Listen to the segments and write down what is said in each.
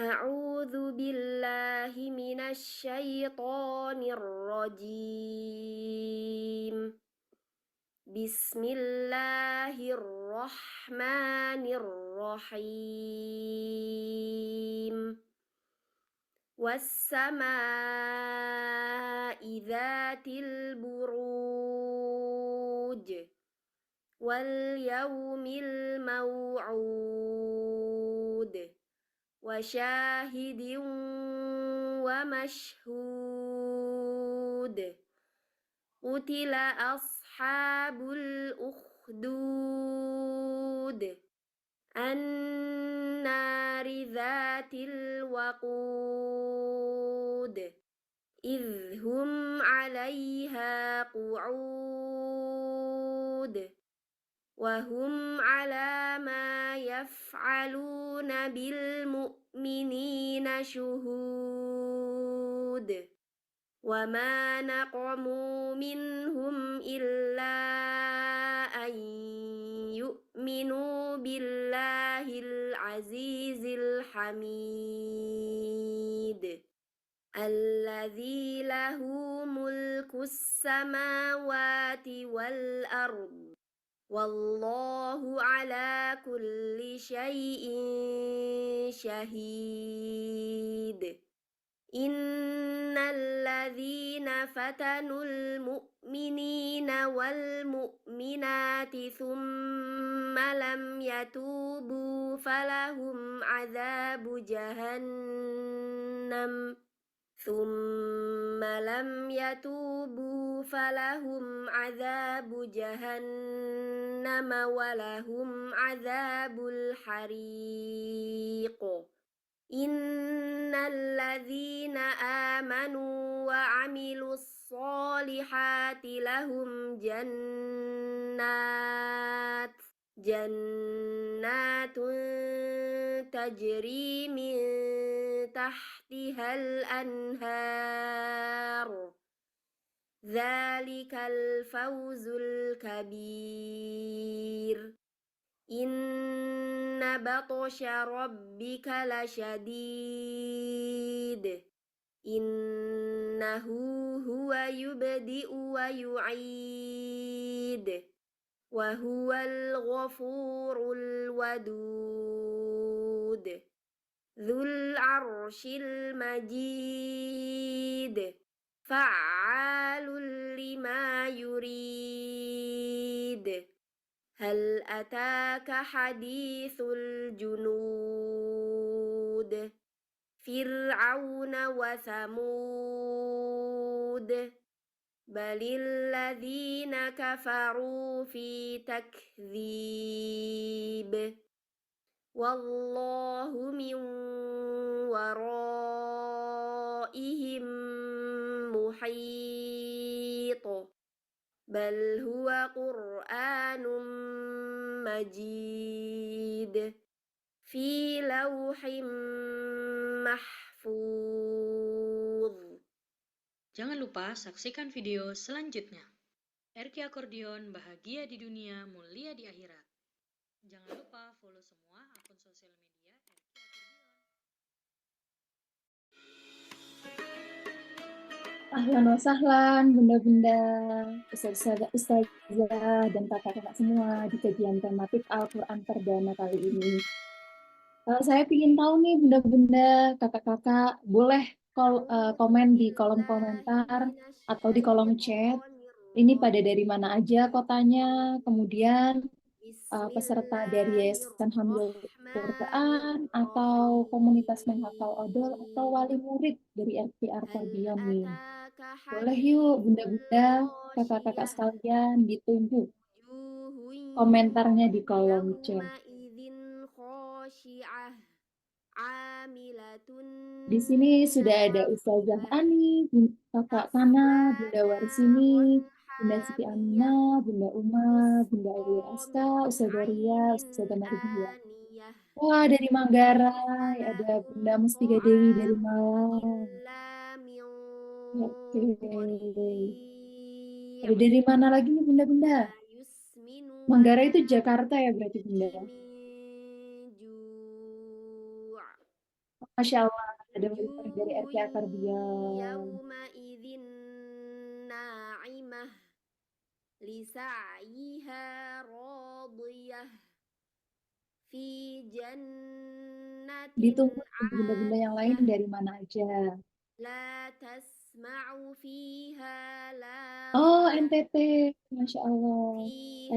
أعوذ بالله من الشيطان الرجيم. بسم الله الرحمن الرحيم. والسماء ذات البروج واليوم الموعود وشاهد ومشهود. قتل أصحاب الأخدود النار ذات الوقود إذ هم عليها قعود وهم على ما يفعلون بالمؤمنين شهود وما نقموا منهم إلا أن يؤمنوا بالله العزيز الحميد الذي له ملك السماوات والأرض والله على كل شيء شهيد. إن الذين فتنوا المؤمنين والمؤمنات ثم لم يتوبوا فلهم عذاب جهنم ولهم عذاب الحريق. إن الذين آمنوا وعملوا الصالحات لهم جنات تجري من تحتها الأنهار. ذلك الفوز الكبير. إن بطش ربك لشديد. إنه هو يبدئ ويعيد وهو الغفور الودود ذو العرش المجيد فعال لما يريد. هل أتاك حديث الجنود فرعون وثمود بل الذين كفروا في تكذيب والله من ورائهم محيط بل هو قرآن مجيد في لوح محفوظ. Jangan lupa saksikan video selanjutnya. RK Akordeon, bahagia di dunia, mulia di akhirat. Jangan lupa follow semua akun sosial media RK Akordeon. Ahlan wa sahlan, bunda-bunda, ustazah, dan kakak-kakak semua di kajian tematik Al-Quran Perdana kali ini. Saya ingin tahu nih bunda-bunda, kakak-kakak, boleh komen di kolom komentar atau di kolom chat. Ini pada dari mana aja kotanya, kemudian peserta dari Yayasan Hamil Quran atau komunitas menghafal odol atau wali murid dari RK Akordeon nih. Boleh yuk bunda-bunda, kakak-kakak sekalian ditunggu komentarnya di kolom chat. Di sini sudah ada Ustazah Ani, Kakak Kana, Bunda Warsini, Bunda Siti Aminah, Bunda Uma, Bunda Ayu Aska, Ustazah Ria, Ustazah Mardia. Wah, dari Manggarai ada Bunda Mustika Dewi dari Malang. Oke. Ada dari mana lagi nih bunda-bunda? Manggarai itu Jakarta ya berarti bunda? Masya Allah, ada warisan dari وجوه RK Akardian. يومئذ ناعمة لسعيها راضية في جنة Ditunggu bunda-bunda yang lain عالية dari mana aja. لا تسمع فيها Oh, لاغية NTT. Masya Allah.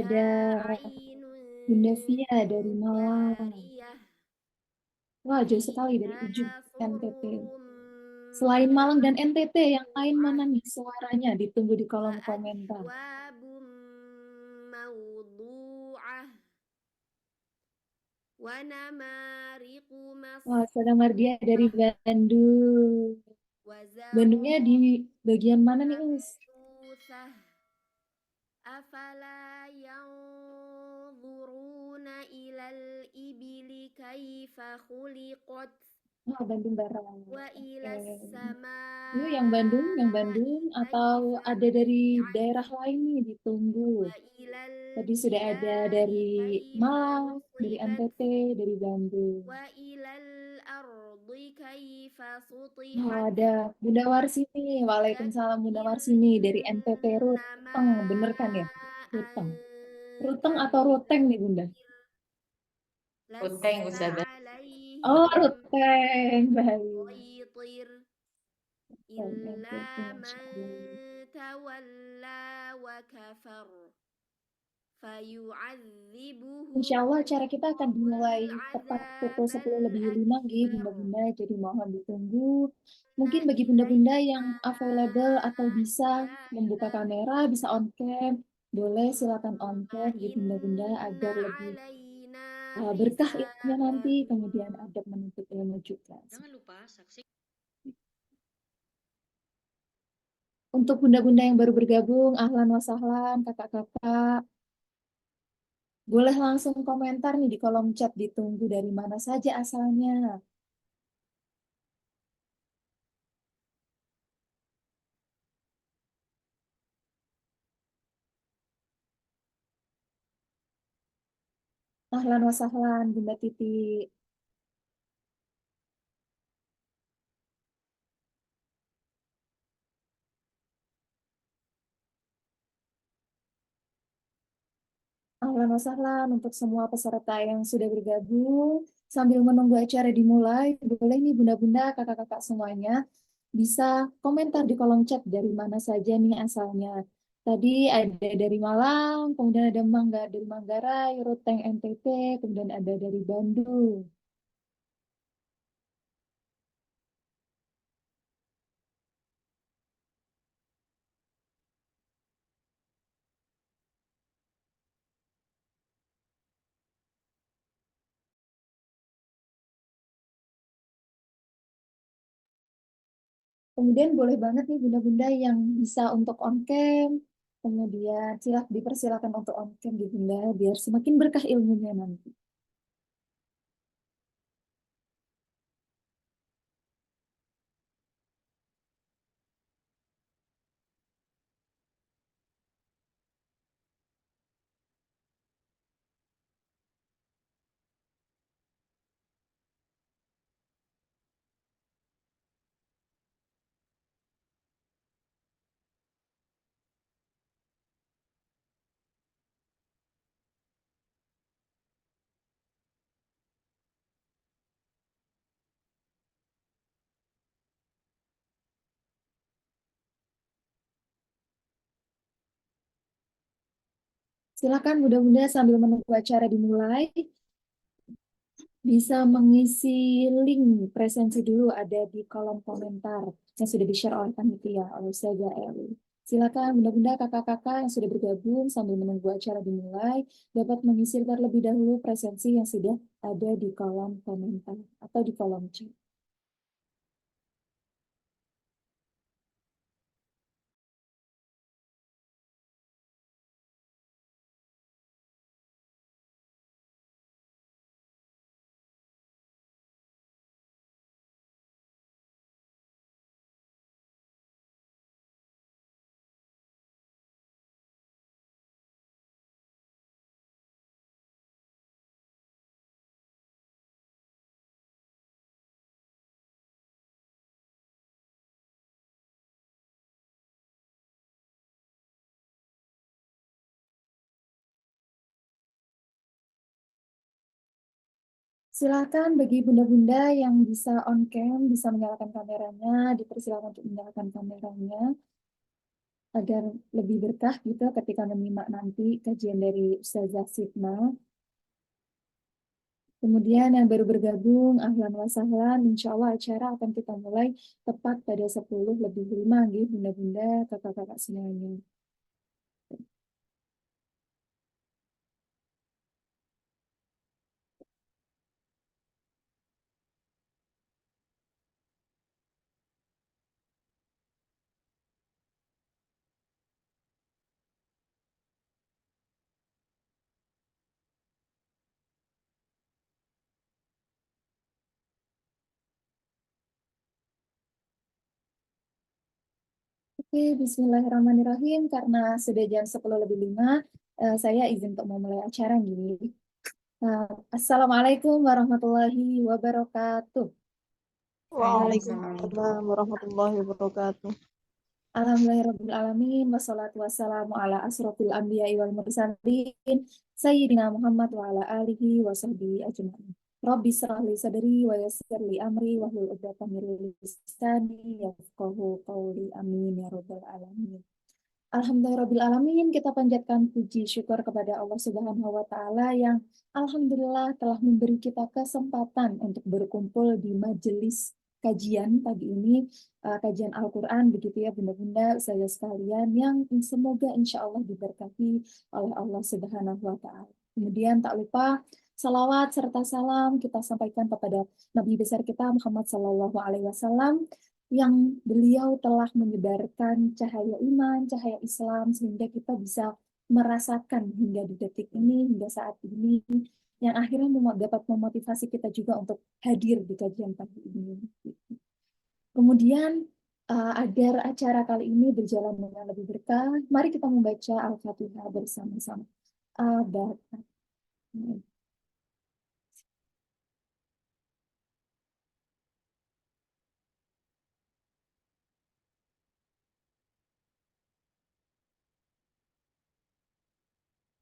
Ada فيها عين Bunda Via dari Malang. جارية Wah, jauh sekali dari ujung فيها NTT. سرر Selain Malang dan NTT, yang lain مرفوعة mana nih suaranya? Ditunggu di kolom komentar. وأكواب موضوعة ونمارق Wah, Sada Mardia dari مصفوفة Bandung. Bandungnya di وزرابي bagian mana nih, Us? مبثوثة أفلا ينظرون إلى الإبل كيف خلقت Wah, Bandung Barat. وإلى Oke. Yuk, yang السماء Bandung atau كيف ada dari رفعت daerah lain nih ditunggu. وإلى Tadi sudah ada الجبال dari كيف Malang, dari نصبت NTT, dari Bandung. وإلى الأرض كيف Nah, سطحت ada Bunda Warsini. Waalaikumsalam Bunda فذكر Warsini dari NTT إنما Ruteng. Bener kan ya? Ruteng. أنت Ruteng atau Ruteng nih Bunda? Uteng لست Ustazah. Oh, عليهم Ruteng. Baik. مسيطر Ruteng NTT, إلا Masya من Allah. تولى وكفر فيعذبه Insya Allah acara kita akan الله dimulai tepat pukul العذاب 10 lebih 5 gitu, الأكبر Bunda-Bunda. Jadi mohon ditunggu. Mungkin إن bagi Bunda-Bunda yang إلينا available atau bisa membuka إيابهم kamera, bisa on cam, boleh silakan on ثم cam gitu, Bunda-Bunda, إن agar lebih علينا berkah ilmunya nanti, حسابهم kemudian adab menuntut ilmu juga. Jangan lupa saksikan Untuk Bunda-Bunda yang baru bergabung, ahlan wa sahlan, kakak-kakak, boleh langsung komentar nih di kolom chat, ditunggu dari mana saja asalnya. Ahlan wa sahlan, Bunda Titi. Ahlan wa sahlan untuk semua peserta yang sudah bergabung. Sambil menunggu acara dimulai, boleh nih Bunda-Bunda, kakak-kakak semuanya, bisa komentar di kolom chat dari mana saja nih asalnya. Tadi ada dari Malang, kemudian ada dari Manggarai, Ruteng NTT, kemudian ada dari Bandung. Kemudian boleh banget nih Bunda-Bunda yang bisa untuk on cam, kemudian dipersilakan untuk on cam di Bunda, biar semakin berkah ilmunya nanti. Silakan Bunda-Bunda sambil menunggu acara dimulai, bisa mengisi link presensi dulu ada di kolom komentar yang sudah di-share oleh panitia, oleh Ustazah Eli. Silakan Bunda-Bunda, kakak-kakak yang sudah bergabung sambil menunggu acara dimulai, dapat mengisi terlebih dahulu presensi yang sudah ada di kolom komentar atau di kolom chat. Silakan bagi bunda-bunda yang bisa on cam, bisa menyalakan kameranya, dipersilakan untuk menyalakan kameranya agar lebih berkah gitu ketika menyimak nanti kajian dari Ustazah Sitna. Kemudian yang baru bergabung, ahlan wa sahlan, insya Allah acara akan kita mulai tepat pada 10:05, gitu, bunda-bunda, kakak-kakak semuanya. Oke, bismillahirrahmanirrahim. Karena sudah jam 10:05, saya izin untuk memulai acara nih. Assalamualaikum warahmatullahi wabarakatuh. Waalaikumsalam warahmatullahi wabarakatuh. Alhamdulillahirrahmanirrahim. Wassalatu wassalamu ala asrofil anbiya'i wal mursalin. Sayyidina Muhammad wa ala alihi wa sahbihi ajma'in. Rabbi shrah li sadri wa yassir li amri wa hlul 'uqdatam min lisani yafqahu qawli. Amin ya rabbal alamin. Alhamdulillahirrahmanirrahim, kita panjatkan puji syukur kepada Allah Subhanahu wa Ta'ala yang alhamdulillah telah memberi kita kesempatan untuk berkumpul di majelis kajian pagi ini, kajian Al-Quran, begitu ya bunda-bunda saya sekalian, yang semoga insya Allah diberkati oleh Allah Subhanahu wa Ta'ala. Kemudian tak lupa salawat serta salam kita sampaikan kepada Nabi besar kita Muhammad Sallallahu Alaihi Wasallam, yang beliau telah menyebarkan cahaya iman, cahaya Islam, sehingga kita bisa merasakan hingga di detik ini, hingga saat ini, yang akhirnya dapat memotivasi kita juga untuk hadir di kajian pagi ini. Kemudian, agar acara kali ini berjalan dengan lebih berkah, mari kita membaca Al-Fatihah bersama-sama.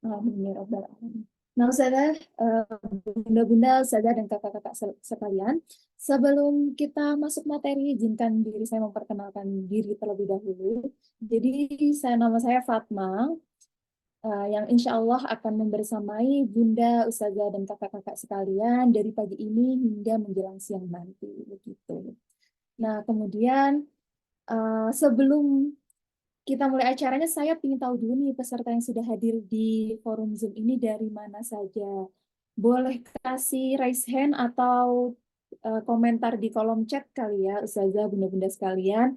Amin ya rabbal alamin. Nah, Ustazah, bunda-bunda, Ustazah, dan kakak-kakak sekalian, sebelum kita masuk materi, izinkan diri saya memperkenalkan diri terlebih dahulu. Jadi, nama saya Fatma, yang insya Allah akan membersamai bunda, Ustazah, dan kakak-kakak sekalian dari pagi ini hingga menjelang siang nanti. Begitu. Nah, kemudian sebelum kita mulai acaranya, saya ingin tahu dulu nih peserta yang sudah hadir di forum Zoom ini dari mana saja. Boleh kasih raise hand atau komentar di kolom chat kali ya, Ustazah, bunda-bunda sekalian.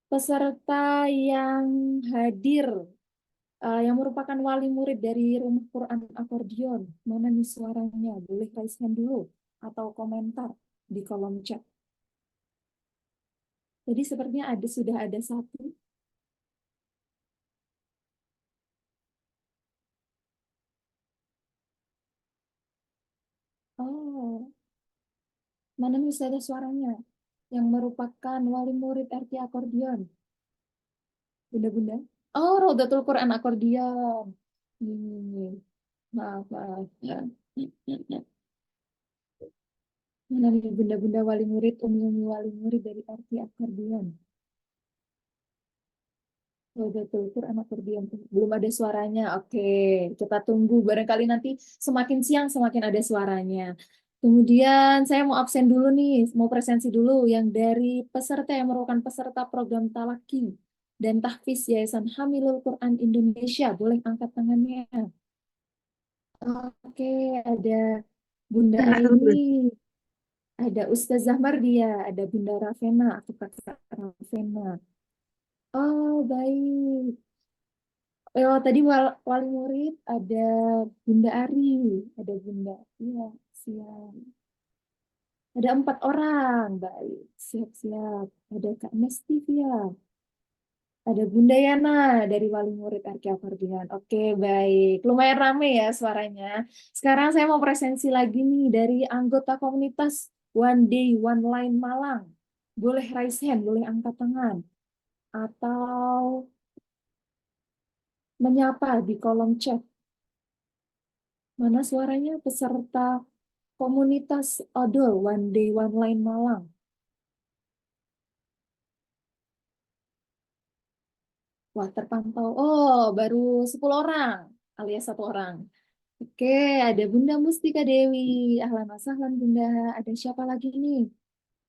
Peserta yang hadir, yang merupakan wali murid dari Rumah Quran Akordion, mana nih suaranya? Boleh raise hand dulu atau komentar di kolom chat. Jadi sepertinya sudah ada satu. Oh, mana nih ada suaranya? Yang merupakan wali murid RT Akordion. Bunda-bunda. Oh, Raudatul Quran Akordion. Maaf, maaf. Ya. Mana nih bunda-bunda wali murid, umi-umi wali murid dari RT Akordion. Raudatul Quran Akordion. Belum ada suaranya. Oke, kita tunggu. Barangkali nanti semakin siang semakin ada suaranya. Kemudian saya mau absen dulu nih, mau presensi dulu yang dari peserta yang merupakan peserta program Talaki dan Tahfiz Yayasan Hamilul Quran Indonesia. Boleh angkat tangannya. Oke, ada Bunda Aini, ada Ustazah Mardia, ada Bunda Ravena atau Kakak Ravena. Oh, baik. Oh, tadi wali murid ada Bunda Ari, ada Bunda. Iya, siap. Ada 4 orang, baik. Siap-siap. Ada Kak Nestivia. Ada Bunda Yana dari wali murid Arki Akordion. Oke, baik. Lumayan rame ya suaranya. Sekarang saya mau presensi lagi nih dari anggota komunitas One Day One Line Malang. Boleh raise hand, boleh angkat tangan. Atau menyapa di kolom chat. Mana suaranya peserta komunitas odol One Day One Line Malang. Wah, terpantau. Oh, baru 10 orang alias 1 orang. Oke, ada Bunda Mustika Dewi. Ahlan wa sahlan Bunda. Ada siapa lagi nih?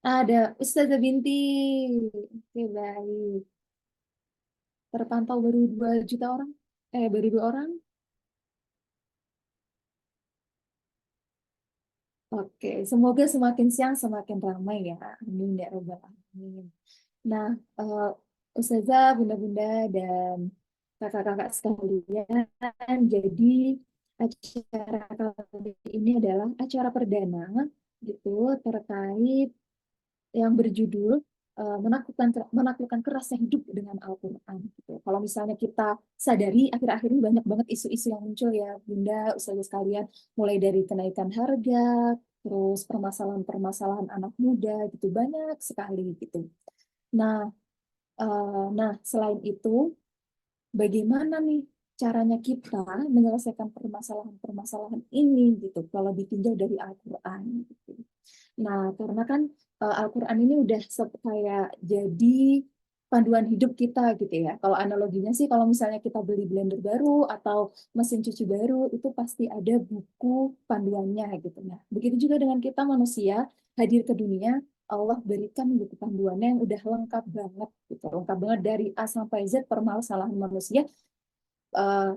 Ada Ustazah Binti. Oke, baik. Terpantau baru 2 juta orang. Baru 2 orang. Oke, semoga semakin siang semakin ramai ya. Amin ya rabbal alamin. Nah, Ustazah, Bunda-Bunda, dan kakak-kakak sekalian, jadi acara kali ini adalah acara perdana gitu terkait yang berjudul menaklukkan kerasnya hidup dengan Al-Quran gitu. Kalau misalnya kita sadari akhir-akhir ini banyak banget isu-isu yang muncul ya Bunda, Ustazah sekalian, mulai dari kenaikan harga, terus permasalahan-permasalahan anak muda gitu banyak sekali gitu. Nah, selain itu bagaimana nih caranya kita menyelesaikan permasalahan-permasalahan ini gitu kalau ditinjau dari Al-Quran gitu. Nah, karena kan Al-Quran ini udah kayak jadi panduan hidup kita gitu ya. Kalau analoginya sih kalau misalnya kita beli blender baru atau mesin cuci baru itu pasti ada buku panduannya gitu. Nah, begitu juga dengan kita manusia hadir ke dunia, Allah berikan buku panduannya yang udah lengkap banget gitu. Lengkap banget dari A sampai Z permasalahan manusia,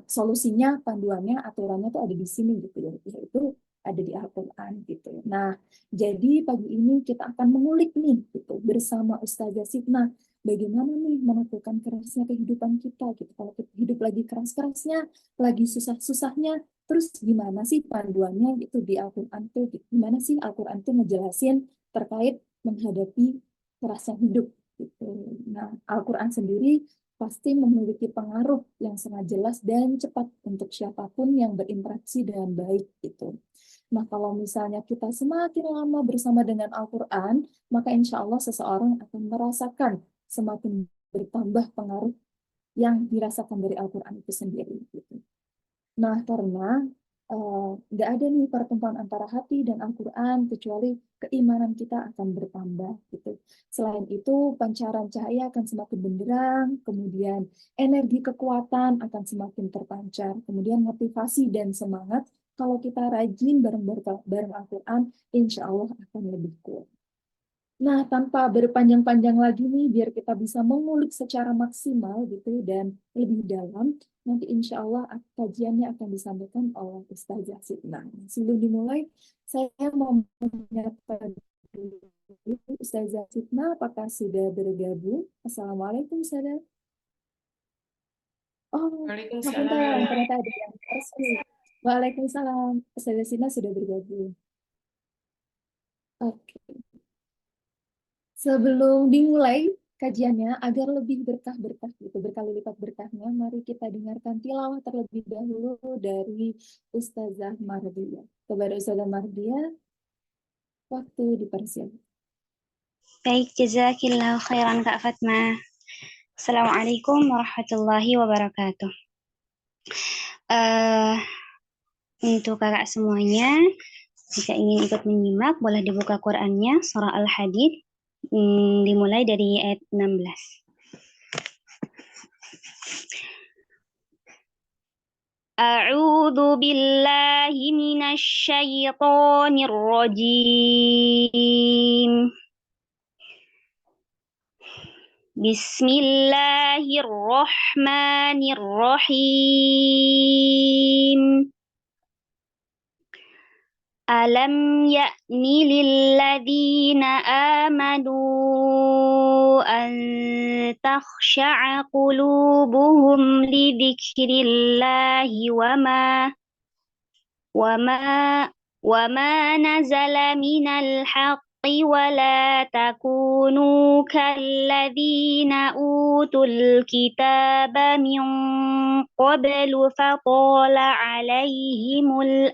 solusinya, panduannya, aturannya tuh ada di sini gitu ya. Yaitu ada di Al-Quran gitu. Nah, jadi pagi ini kita akan mengulik nih gitu bersama Ustazah Sitna bagaimana nih menaklukkan kerasnya kehidupan kita gitu. Kalau kita hidup lagi keras-kerasnya, lagi susah-susahnya, terus gimana sih panduannya gitu di Al-Quran tuh? Gimana sih Al-Quran tuh ngejelasin terkait menghadapi kerasnya hidup gitu. Nah, Al-Quran sendiri pasti memiliki pengaruh yang sangat jelas dan cepat untuk siapapun yang berinteraksi dengan baik gitu. Nah, kalau misalnya kita semakin lama bersama dengan Al-Quran, maka insya Allah seseorang akan merasakan semakin bertambah pengaruh yang dirasakan dari Al-Quran itu sendiri. Gitu. Nah, karena nggak ada nih pertemuan antara hati dan Al-Quran kecuali keimanan kita akan bertambah gitu. Selain itu, pancaran cahaya akan semakin benderang, kemudian energi kekuatan akan semakin terpancar, kemudian motivasi dan semangat kalau kita rajin bareng Al-Quran, insya Allah akan lebih kuat. Nah, tanpa berpanjang-panjang lagi nih, biar kita bisa mengulik secara maksimal gitu dan lebih dalam, nanti insya Allah kajiannya akan disampaikan oleh Ustazah Sitna. Sebelum dimulai, saya mau menyapa dulu Ustazah Sitna, apakah sudah bergabung? Assalamualaikum, Ustazah. Oh, Waalaikumsalam. ternyata ada yang resmi. Waalaikumsalam, Ustazah Sitna sudah bergabung. Oke. Sebelum dimulai kajiannya, agar lebih berkah-berkah gitu, berkali lipat berkahnya, mari kita dengarkan tilawah terlebih dahulu dari Ustazah Mardia. Kepada Ustazah Mardia, waktu dipersiapkan. Baik, jazakillahu khairan Kak Fatma. Assalamualaikum warahmatullahi wabarakatuh. Untuk kakak semuanya, jika ingin ikut menyimak, boleh dibuka Qur'annya, surah Al-Hadid, dimulai dari ayat 16. A'udzu billahi minasy syaithanir rajim. Bismillahirrahmanirrahim. Alam ya'ni lilladzina amanu an takhsha'a qulubuhum li dzikrillahi wama nazala minal haqqi wala takunu kalladzina utul kitaba min qablu fatala alaihimul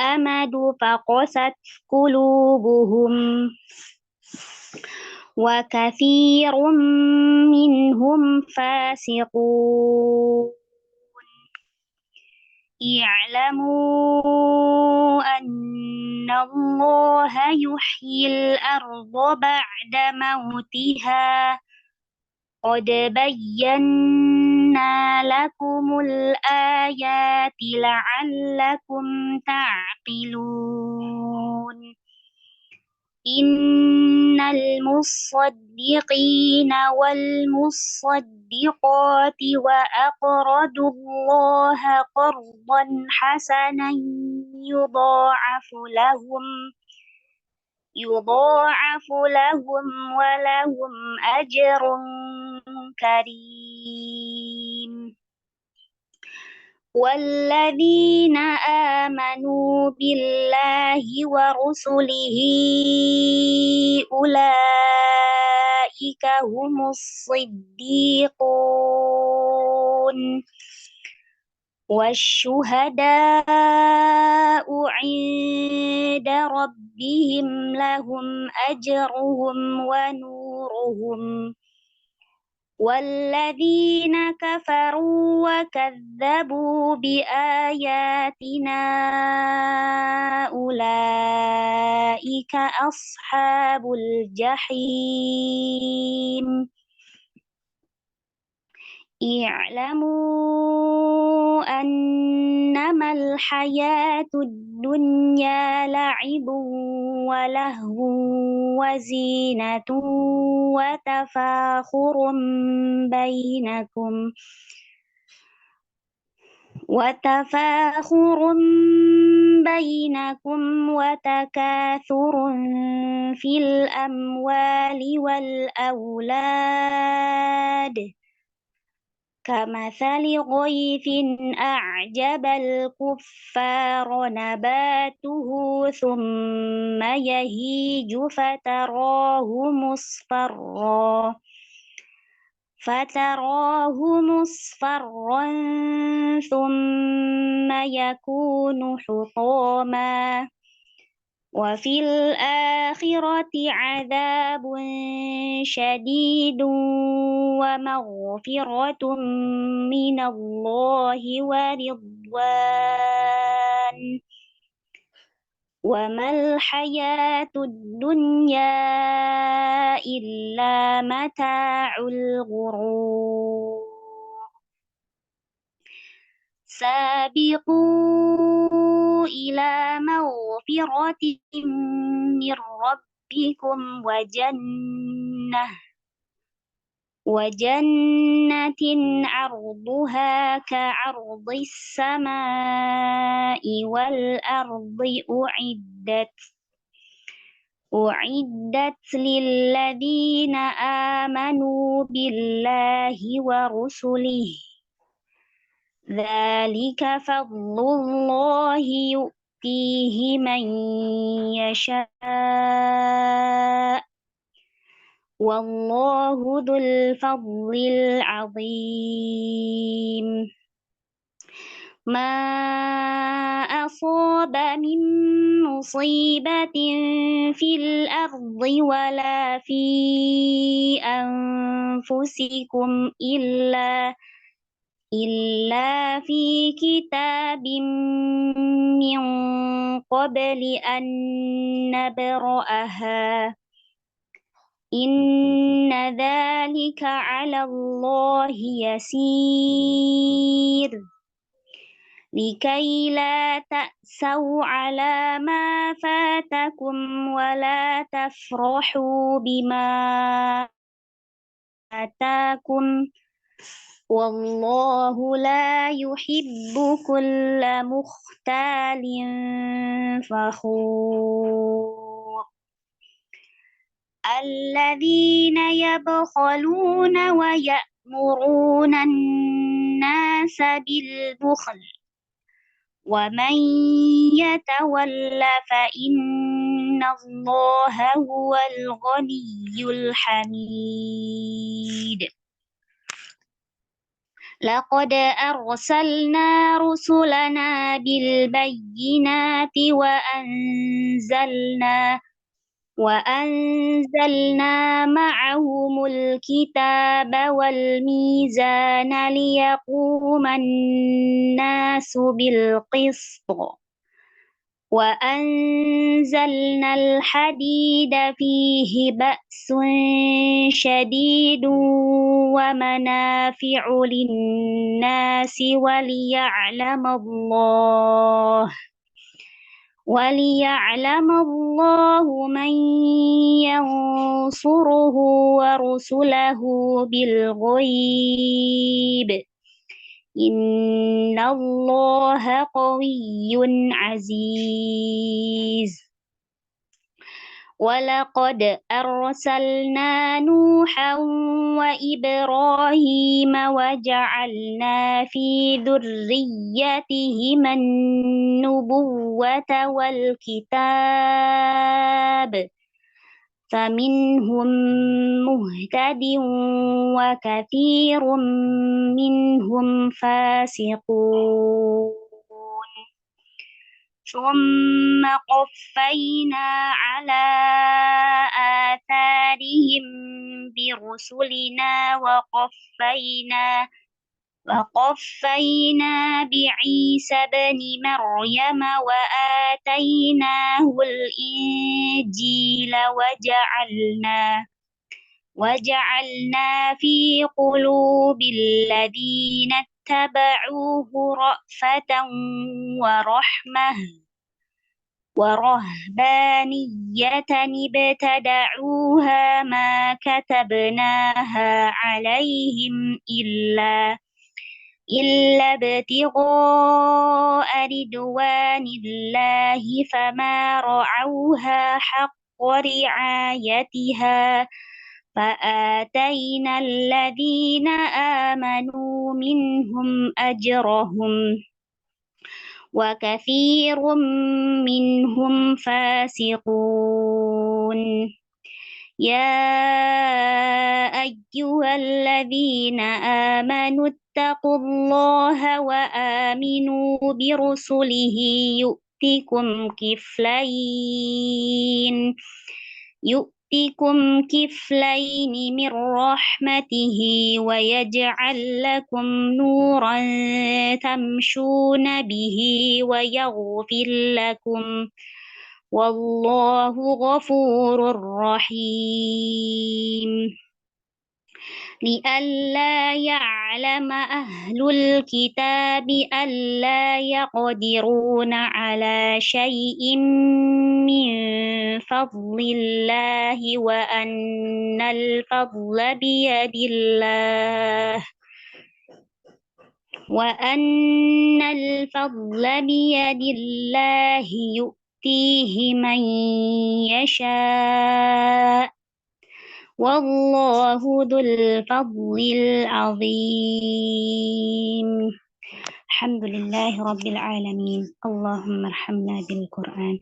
amadu faqasat qulubuhum wa katsirun minhum fasiqun. اعلموا أن الله يحيي الأرض بعد موتها قد بينا لكم الآيات لعلكم تعقلون إن المصدقين والمصدقات وأقرضوا الله قرضا حسنا يضاعف لهم ولهم أجر كريم والذين آمنوا بالله ورسله أولئك هم الصديقون والشهداء عند ربهم لهم أجرهم ونورهم والذين كفروا وكذبوا بآياتنا أولئك أصحاب الجحيم اعلموا أنما الحياة الدنيا لعب ولهو وزينة وتفاخر بينكم وتكاثر في الأموال والأولاد كمثل غيث أعجب الكفار نباته ثم يهيج فتراه مصفرا ثم يكون حطاما وفي الآخرة عذاب شديد ومغفرة من الله ورضوان وما الحياة الدنيا إلا متاع الغرور سابقوا إلى مغفرة من ربكم وجنة عرضها كعرض السماء والأرض أعدت للذين آمنوا بالله ورسله ذلك فضل الله يؤتيه من يشاء والله ذو الفضل العظيم ما أصاب من مصيبة في الأرض ولا في أنفسكم إلا في كتاب من قبل أن نبرأها إن ذلك على الله يسير لكي لا تأسوا على ما فاتكم ولا تفرحوا بما آتاكم والله لا يحب كل مختال فخور الذين يبخلون ويأمرون الناس بالبخل ومن يتول فإن الله هو الغني الحميد لقد أرسلنا رسلنا بالبينات وأنزلنا معهم الكتاب والميزان ليقوم الناس بالقسط وأنزلنا الحديد فيه بأس شديد ومنافع للناس وليعلم الله من ينصره ورسله بالغيب إن الله قوي عزيز ولقد أرسلنا نوحا وإبراهيم وجعلنا في ذريتهما النبوة والكتاب فمنهم مهتد وكثير منهم فاسقون ثم قفينا على آثارهم برسلنا وقفينا بعيسى بن مريم وآتيناه الإنجيل وجعلنا في قلوب الذين اتبعوه رأفة ورهبانية ابتدعوها ما كتبناها عليهم إلا ابتغاء رضوان الله فما رعوها حق رعايتها فآتينا الذين آمنوا منهم أجرهم وكثير منهم فاسقون يا أيها الذين آمنوا اتقوا الله وآمنوا برسله يؤتكم كفلين من رحمته ويجعل لكم نورا تمشون به ويغفر لكم والله غفور رحيم لئلا يعلم أهل الكتاب ألا يقدرون على شيء من فضل الله وأن الفضل بيد الله يؤتيه من يشاء والله ذو الفضل العظيم الحمد لله رب العالمين اللهم ارحمنا بالقرآن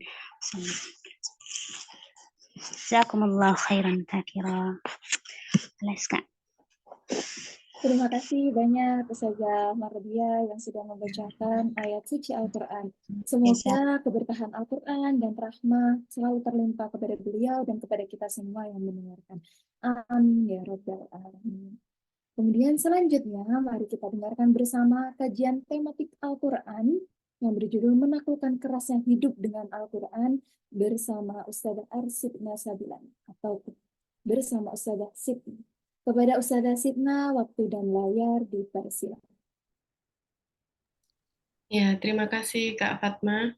جزاكم الله خيرا كثيرا. Terima kasih banyak Ustazah Mardia yang sudah membacakan ayat suci Al-Quran. Semoga keberkahan Al-Quran dan rahmah selalu terlimpah kepada beliau dan kepada kita semua yang mendengarkan. Amin ya Rabbal Alamin. Kemudian selanjutnya mari kita dengarkan bersama kajian tematik Al-Quran yang berjudul Menaklukkan Kerasnya Hidup dengan Al-Quran bersama Ustazah Arsitna Sabilan atau bersama Ustazah Siti. Kepada Ustazah Sitna, waktu dan layar dipersilakan. Ya, terima kasih Kak Fatma.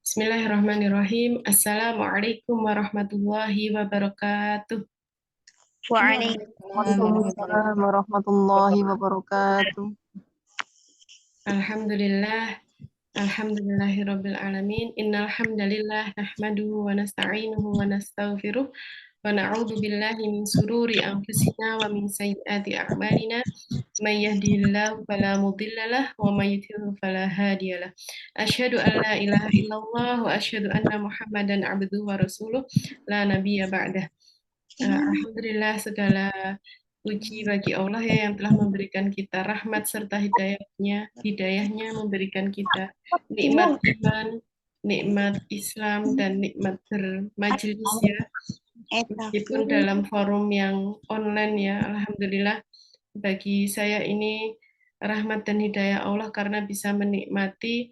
Bismillahirrahmanirrahim. Assalamualaikum warahmatullahi wabarakatuh. Waalaikumsalam warahmatullahi wabarakatuh. Alhamdulillahirabbil alamin. Innal hamdalillah nahmaduhu wa nasta'inuhu wa nastaghfiruh wa na'udzu billahi min sururi anfusina wa min sayyiati a'malina. May yahdihillahu fala mudilla lahu wa may yudlil fala hadiya lahu. Asyhadu an la ilaha illallah wa asyhadu anna Muhammadan abduhu wa rasuluh la nabiyya ba'dah. Alhamdulillah segala puji bagi Allah ya yang telah memberikan kita rahmat serta hidayahnya memberikan kita nikmat iman, nikmat Islam dan nikmat bermajelis ya, meskipun dalam forum yang online ya, alhamdulillah bagi saya ini rahmat dan hidayah Allah karena bisa menikmati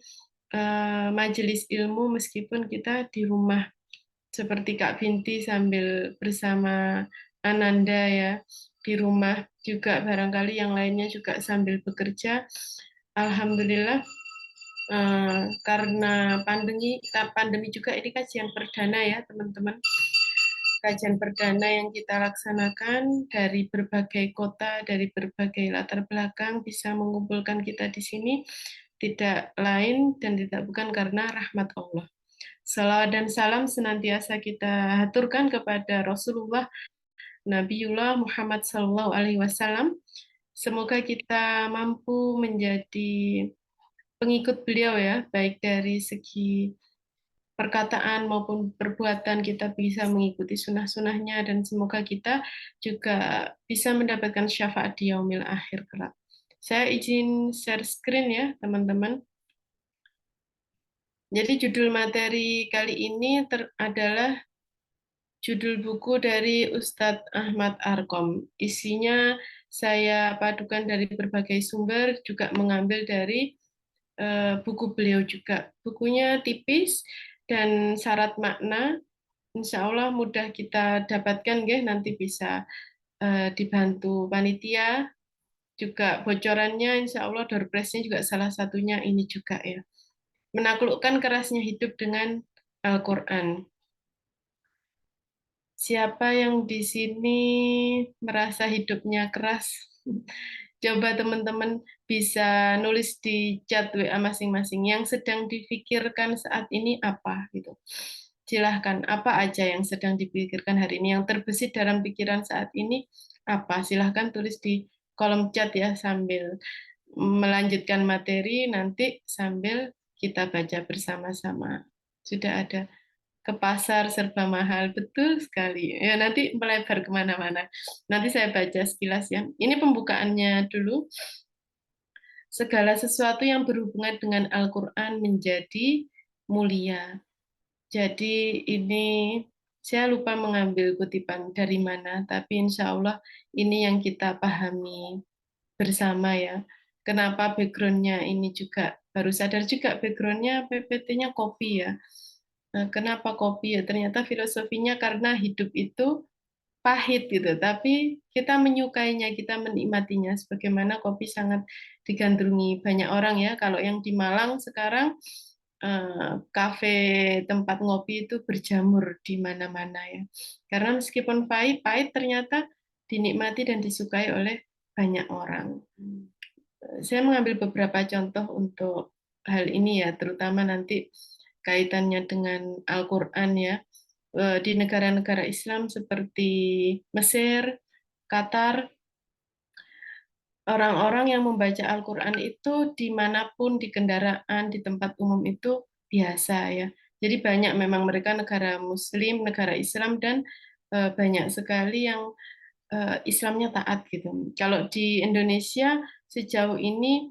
majelis ilmu meskipun kita di rumah seperti Kak Binti sambil bersama Ananda ya di rumah juga, barangkali yang lainnya juga sambil bekerja. Alhamdulillah karena pandemi juga ini kajian perdana ya teman-teman. Kajian perdana yang kita laksanakan dari berbagai kota, dari berbagai latar belakang bisa mengumpulkan kita di sini tidak lain dan tidak bukan karena rahmat Allah. Salawat dan salam senantiasa kita haturkan kepada Rasulullah Nabiullah Muhammad SAW. Semoga kita mampu menjadi pengikut beliau ya, baik dari segi perkataan maupun perbuatan kita bisa mengikuti sunnah-sunnahnya, dan semoga kita juga bisa mendapatkan syafaat di yaumil akhir kelak. Saya izin share screen ya teman-teman. Jadi judul materi kali ini adalah judul buku dari Ustadz Ahmad Arkom. Isinya saya padukan dari berbagai sumber, juga mengambil dari buku beliau juga. Bukunya tipis dan syarat makna, insya Allah mudah kita dapatkan, nanti bisa dibantu panitia. Juga bocorannya, insya Allah door prize-nya juga salah satunya ini juga ya. Menaklukkan kerasnya hidup dengan Al-Quran. Siapa yang di sini merasa hidupnya keras? Coba teman-teman bisa nulis di chat WA masing-masing yang sedang dipikirkan saat ini apa gitu. Silahkan, apa aja yang sedang dipikirkan hari ini, yang terbesit dalam pikiran saat ini apa? Silahkan tulis di kolom chat ya, sambil melanjutkan materi nanti sambil kita baca bersama-sama. Sudah ada ke pasar serba mahal, betul sekali. Ya nanti melebar kemana-mana. Nanti saya baca sekilas ya. Ini pembukaannya dulu. Segala sesuatu yang berhubungan dengan Al-Quran menjadi mulia. Jadi ini saya lupa mengambil kutipan dari mana, tapi insya Allah ini yang kita pahami bersama ya. Kenapa background-nya ini juga, baru sadar juga background-nya PPT-nya kopi ya. Nah, kenapa kopi ya? Ternyata filosofinya karena hidup itu pahit gitu, tapi kita menyukainya, kita menikmatinya. Sebagaimana kopi sangat digandrungi banyak orang ya. Kalau yang di Malang sekarang kafe tempat ngopi itu berjamur di mana-mana ya. Karena meskipun pahit, pahit ternyata dinikmati dan disukai oleh banyak orang. Saya mengambil beberapa contoh untuk hal ini ya, terutama nanti kaitannya dengan Al-Quran ya. Di negara-negara Islam seperti Mesir, Qatar, orang-orang yang membaca Al-Quran itu dimanapun, di kendaraan, di tempat umum itu biasa ya. Jadi banyak memang mereka negara Muslim, negara Islam, dan banyak sekali yang Islamnya taat gitu. Kalau di Indonesia sejauh ini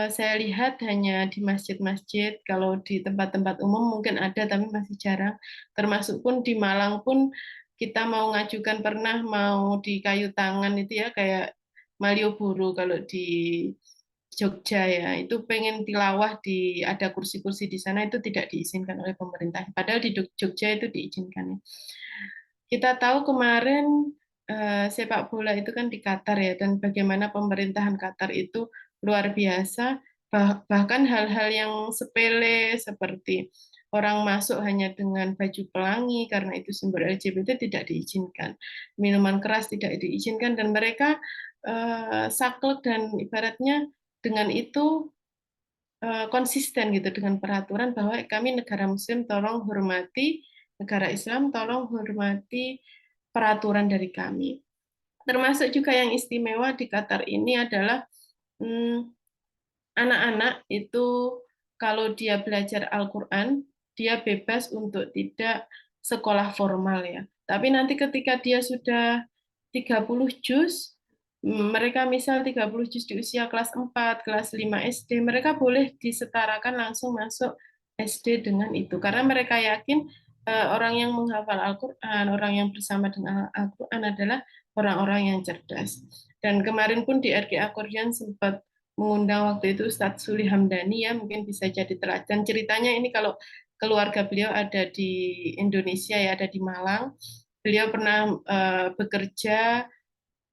saya lihat hanya di masjid-masjid, kalau di tempat-tempat umum mungkin ada tapi masih jarang. Termasuk pun di Malang pun kita mau ngajukan, pernah mau di kayu tangan itu ya, kayak Malioboro kalau di Jogja ya, itu pengen tilawah di ada kursi-kursi di sana itu tidak diizinkan oleh pemerintah. Padahal di Jogja itu diizinkan. Kita tahu kemarin sepak bola itu kan di Qatar ya, dan bagaimana pemerintahan Qatar itu luar biasa, bahkan hal-hal yang sepele seperti orang masuk hanya dengan baju pelangi karena itu simbol LGBT tidak diizinkan, minuman keras tidak diizinkan, dan mereka saklek dan ibaratnya dengan itu konsisten gitu dengan peraturan bahwa kami negara Muslim tolong hormati, negara Islam tolong hormati peraturan dari kami. Termasuk juga yang istimewa di Qatar ini adalah anak-anak itu kalau dia belajar Al-Quran, dia bebas untuk tidak sekolah formal ya. Tapi nanti ketika dia sudah 30 juz, mereka misal 30 juz di usia kelas 4, kelas 5 SD, mereka boleh disetarakan langsung masuk SD dengan itu. Karena mereka yakin orang yang menghafal Al-Quran, orang yang bersama dengan Al-Quran adalah orang-orang yang cerdas. Dan kemarin pun di RG Akordion sempat mengundang waktu itu Ustadz Suli Hamdani, ya mungkin bisa jadi teladan. Ceritanya ini kalau keluarga beliau ada di Indonesia, ya ada di Malang. Beliau pernah bekerja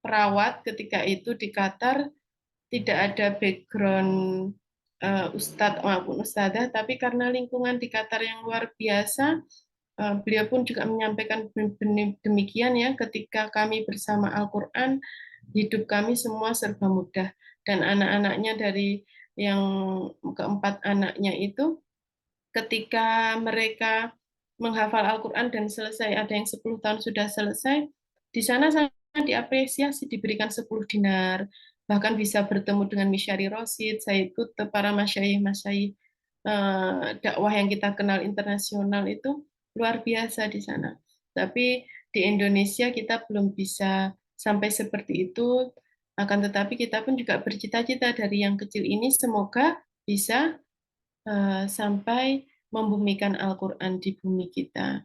perawat ketika itu di Qatar, tidak ada background ustadz maupun ustadzah, tapi karena lingkungan di Qatar yang luar biasa, beliau pun juga menyampaikan demikian, ya, ketika kami bersama Al-Quran, hidup kami semua serba mudah. Dan anak-anaknya dari yang keempat anaknya itu, ketika mereka menghafal Al-Quran dan selesai, ada yang 10 tahun sudah selesai, di sana sangat diapresiasi, diberikan 10 dinar, bahkan bisa bertemu dengan Misyari Rosid, Said Qutb, para masyayikh dakwah yang kita kenal internasional itu luar biasa di sana. Tapi di Indonesia kita belum bisa sampai seperti itu, akan tetapi kita pun juga bercita-cita dari yang kecil ini semoga bisa sampai membumikan Al-Quran di bumi kita.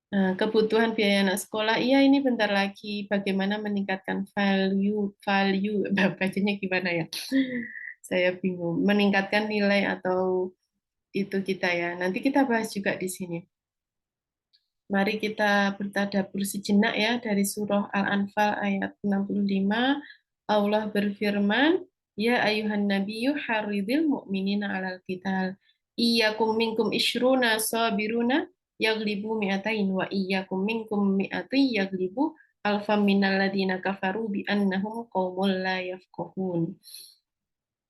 Kebutuhan biaya anak sekolah, iya ini bentar lagi bagaimana meningkatkan value, bacanya gimana ya? Saya bingung. Meningkatkan nilai atau itu kita, ya. Nanti kita bahas juga di sini. Mari kita bertadabbur sejenak, ya, dari surah Al-Anfal ayat 65. Allah berfirman, ya ayuhan nabiyyu haridil mu'minina 'alal qital. Iyyakum minkum ishruna sabiruna yaglibu mi'atain wa iyyakum minkum mi'ati yaglibu alfam minal ladina kafaru bi annahum qaumul la yafqahun.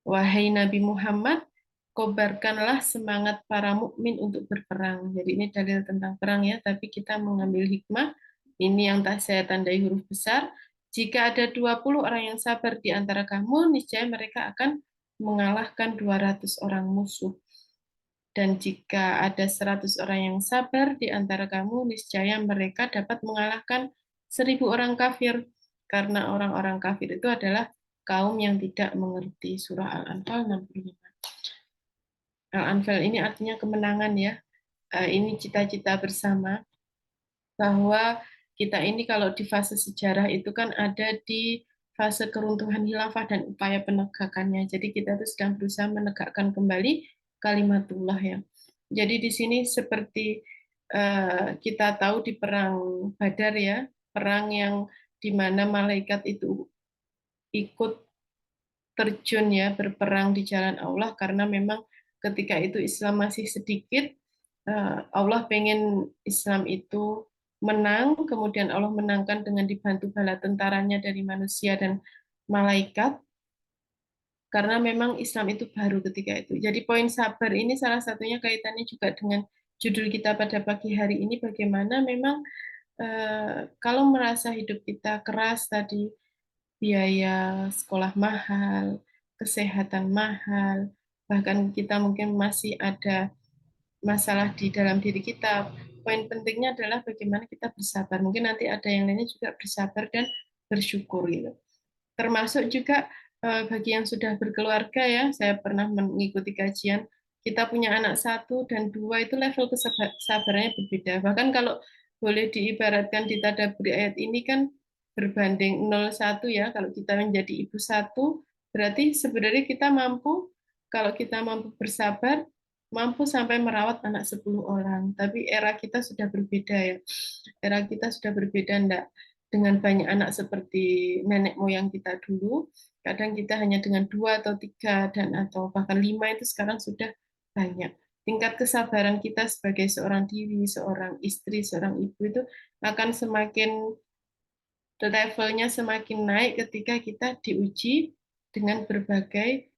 Wahai Nabi Muhammad, kobarkanlah semangat para mukmin untuk berperang. Jadi ini dalil tentang perang, ya, tapi kita mengambil hikmah. Ini yang saya tandai huruf besar. Jika ada 20 orang yang sabar di antara kamu, niscaya mereka akan mengalahkan 200 orang musuh. Dan jika ada 100 orang yang sabar di antara kamu, niscaya mereka dapat mengalahkan 1000 orang kafir. Karena orang-orang kafir itu adalah kaum yang tidak mengerti. Surah Al-Anfal 65. Al-Anfal ini artinya kemenangan, ya. Ini cita-cita bersama bahwa kita ini kalau di fase sejarah itu kan ada di fase keruntuhan khilafah dan upaya penegakannya. Jadi kita itu sedang berusaha menegakkan kembali kalimatullah, ya. Jadi di sini seperti kita tahu di perang Badar, ya, perang yang di mana malaikat itu ikut terjun, ya, berperang di jalan Allah karena memang ketika itu Islam masih sedikit. Allah pengen Islam itu menang, kemudian Allah menangkan dengan dibantu bala tentaranya dari manusia dan malaikat, karena memang Islam itu baru ketika itu. Jadi poin sabar ini salah satunya kaitannya juga dengan judul kita pada pagi hari ini, bagaimana memang kalau merasa hidup kita keras tadi, biaya sekolah mahal, kesehatan mahal, bahkan kita mungkin masih ada masalah di dalam diri kita. Poin pentingnya adalah bagaimana kita bersabar. Mungkin nanti ada yang lainnya juga bersabar dan bersyukur, gitu. Termasuk juga bagi yang sudah berkeluarga, ya, saya pernah mengikuti kajian, kita punya anak 1 dan 2 itu level kesabarannya berbeda. Bahkan kalau boleh diibaratkan di tadabbur ayat ini kan berbanding 0,1, ya. Kalau kita menjadi ibu 1, berarti sebenarnya kita mampu, kalau kita mampu bersabar, mampu sampai merawat anak 10 orang. Tapi era kita sudah berbeda, ya. Era kita sudah berbeda, enggak dengan banyak anak seperti nenek moyang kita dulu. Kadang kita hanya dengan 2 atau 3 dan atau bahkan 5 itu sekarang sudah banyak. Tingkat kesabaran kita sebagai seorang diri, seorang istri, seorang ibu itu akan semakin levelnya semakin naik ketika kita diuji dengan berbagai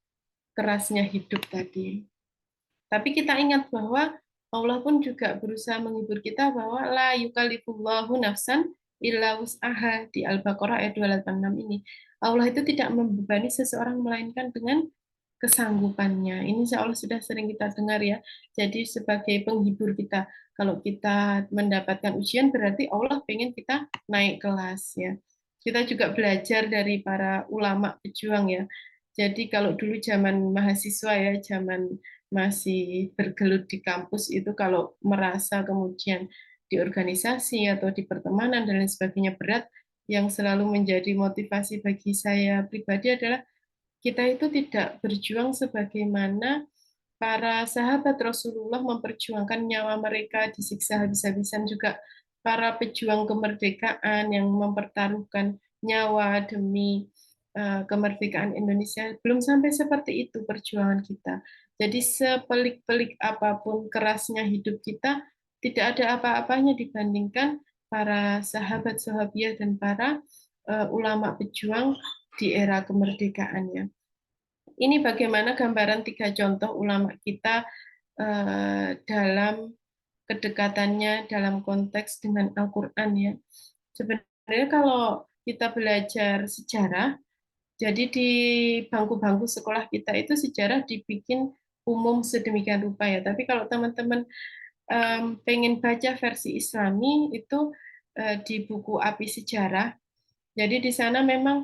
kerasnya hidup tadi. Tapi kita ingat bahwa Allah pun juga berusaha menghibur kita bahwa la yukallifullahu nafsan illa wus'aha di Al-Baqarah ayat 286 ini. Allah itu tidak membebani seseorang melainkan dengan kesanggupannya. Ini insya Allah sudah sering kita dengar, ya. Jadi sebagai penghibur kita, kalau kita mendapatkan ujian berarti Allah pengen kita naik kelas, ya. Kita juga belajar dari para ulama pejuang, ya. Jadi kalau dulu zaman mahasiswa ya, zaman masih bergelut di kampus itu kalau merasa kemudian di organisasi atau di pertemanan dan lain sebagainya berat, yang selalu menjadi motivasi bagi saya pribadi adalah kita itu tidak berjuang sebagaimana para sahabat Rasulullah memperjuangkan nyawa mereka disiksa habis-habisan, juga para pejuang kemerdekaan yang mempertaruhkan nyawa demi kemerdekaan Indonesia. Belum sampai seperti itu perjuangan kita. Jadi sepelik-pelik apapun kerasnya hidup kita, tidak ada apa-apanya dibandingkan para sahabat sahabiah dan para ulama pejuang di era kemerdekaannya. Ini bagaimana gambaran 3 contoh ulama kita dalam kedekatannya dalam konteks dengan Al-Quran ya. Sebenarnya kalau kita belajar sejarah, jadi di bangku-bangku sekolah kita itu sejarah dibikin umum sedemikian rupa ya. Tapi kalau teman-teman pengen baca versi Islami itu di buku Api Sejarah. Jadi di sana memang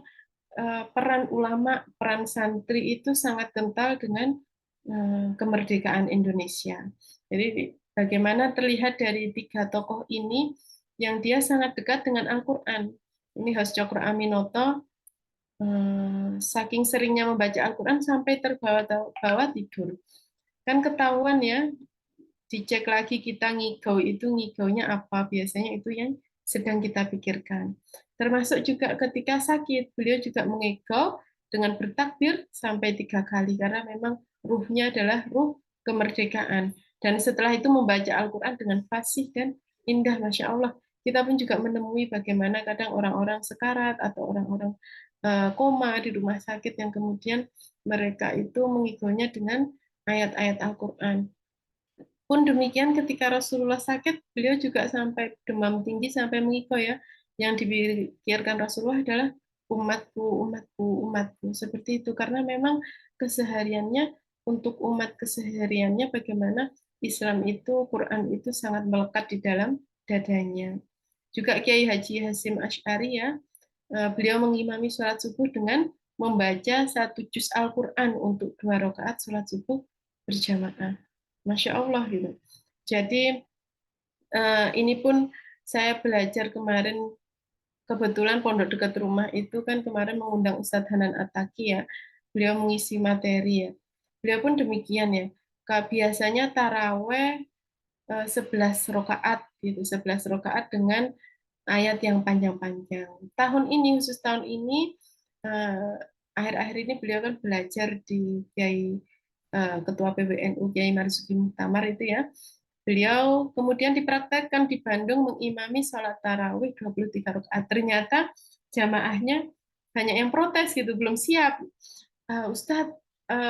peran ulama, peran santri itu sangat kental dengan kemerdekaan Indonesia. Jadi bagaimana terlihat dari 3 tokoh ini yang dia sangat dekat dengan Al-Quran. Ini Hos Cokro Aminoto, saking seringnya membaca Al-Quran sampai terbawa tidur. Kan ketahuan ya, dicek lagi kita ngigau itu ngigaunya apa, biasanya itu yang sedang kita pikirkan. Termasuk juga ketika sakit, beliau juga mengigau dengan bertakbir sampai 3 kali, karena memang ruhnya adalah ruh kemerdekaan. Dan setelah itu membaca Al-Quran dengan fasih dan indah, Masya Allah. Kita pun juga menemui bagaimana kadang orang-orang sekarat atau orang-orang koma di rumah sakit yang kemudian mereka itu mengigaunya dengan ayat-ayat Al-Quran. Pun demikian ketika Rasulullah sakit, beliau juga sampai demam tinggi sampai mengigau ya. Yang dipikirkan Rasulullah adalah umatku, umatku, umatku. Seperti itu karena memang kesehariannya untuk umat kesehariannya bagaimana Islam itu, Quran itu sangat melekat di dalam dadanya. Juga Kiai Haji Hasyim Asy'ari ya, beliau mengimami sholat subuh dengan membaca 1 juz Al-Quran untuk 2 rakaat sholat subuh berjamaah. Masya Allah gitu. Jadi ini pun saya belajar kemarin, kebetulan pondok dekat rumah itu kan kemarin mengundang Ustadz Hanan Ataki ya. Beliau mengisi materi ya. Beliau pun demikian ya. Biasanya taraweh 11 rakaat gitu, 11 rakaat dengan ayat yang panjang-panjang. Tahun ini, khusus tahun ini, akhir-akhir ini beliau kan belajar di Kiai Ketua PBNU Kiai Marzuki Muhtamar itu ya. Beliau kemudian dipraktekkan di Bandung mengimami sholat tarawih 23 rakaat. Ternyata jamaahnya banyak yang protes gitu, belum siap. Ustadz,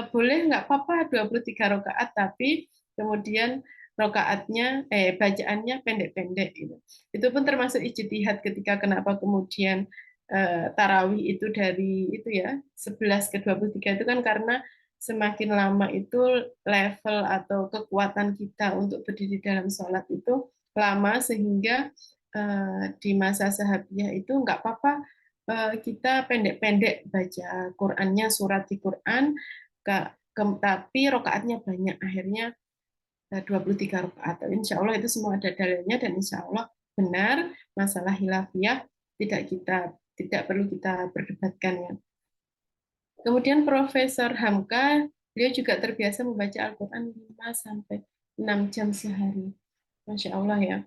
boleh nggak apa-apa 23 rakaat, tapi kemudian bacaannya pendek-pendek gitu. Itu pun termasuk ijtihad ketika kenapa kemudian tarawih itu dari itu ya 11 ke 23 itu kan karena semakin lama itu level atau kekuatan kita untuk berdiri dalam sholat itu lama, sehingga di masa sahabiah itu nggak apa-apa kita pendek-pendek baca Qur'annya, surat di Qur'an, tapi rokaatnya banyak, akhirnya 23 rakaat. Insya Allah itu semua ada dalilnya dan insya Allah benar. Masalah hilafiyah tidak perlu kita perdebatkan ya. Kemudian Profesor Hamka, beliau juga terbiasa membaca Al-Quran 5 sampai 6 jam sehari. Masya Allah ya.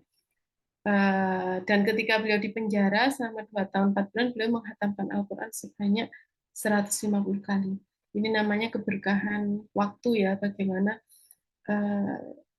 Dan ketika beliau di penjara selama 2 tahun 4 bulan, beliau menghatamkan Al-Quran sebanyak 150 kali. Ini namanya keberkahan waktu ya, bagaimana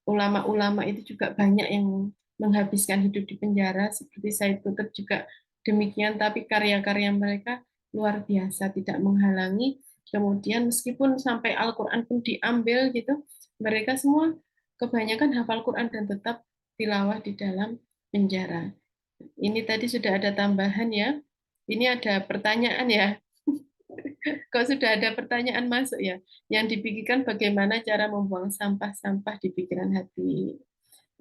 ulama-ulama itu juga banyak yang menghabiskan hidup di penjara, seperti Said Qutb juga demikian, tapi karya-karya mereka luar biasa, tidak menghalangi. Kemudian meskipun sampai Al-Quran pun diambil gitu, mereka semua kebanyakan hafal Quran dan tetap tilawah di dalam penjara. Ini tadi sudah ada tambahan ya. Ini ada pertanyaan ya. Kok sudah ada pertanyaan masuk ya? Yang dipikirkan bagaimana cara membuang sampah-sampah di pikiran hati.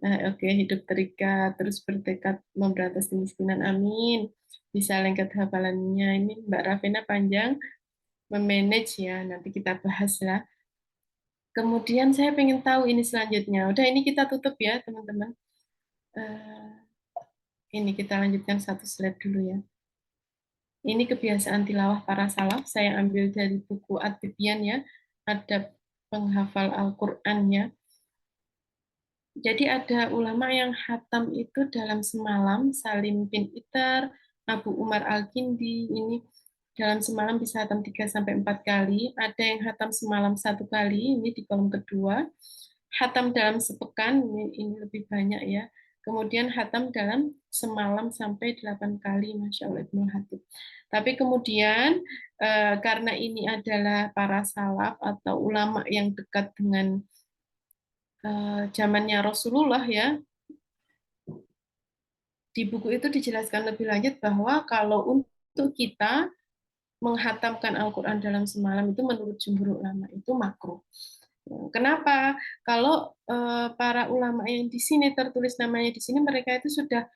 Nah, oke, hidup terikat, terus bertekad memberantas kemiskinan. Amin. Bisa lengket hafalannya. Ini Mbak Ravena panjang. memanage ya, nanti kita bahas lah. Kemudian saya pengen tahu ini selanjutnya. Udah ini kita tutup ya teman-teman. Ini kita lanjutkan satu slide dulu ya. Ini kebiasaan tilawah para salaf. Saya ambil dari buku At-Tibyan ya. Adab penghafal Al-Qur'annya. Jadi ada ulama yang hatam itu dalam semalam, Salim bin Itar, Abu Umar Al-Kindi, ini dalam semalam bisa hatam 3-4 kali. Ada yang hatam semalam 1 kali, ini di kolom kedua. Hatam dalam sepekan, ini lebih banyak ya. Kemudian hatam dalam semalam sampai 8 kali, Masya Allah Ibnu Hatib. Tapi kemudian karena ini adalah para salaf atau ulama yang dekat dengan zamannya Rasulullah ya, di buku itu dijelaskan lebih lanjut bahwa kalau untuk kita menghatamkan Al-Quran dalam semalam itu menurut jumhur ulama itu makruh. Kenapa? Kalau para ulama yang di sini tertulis namanya di sini, mereka itu sudah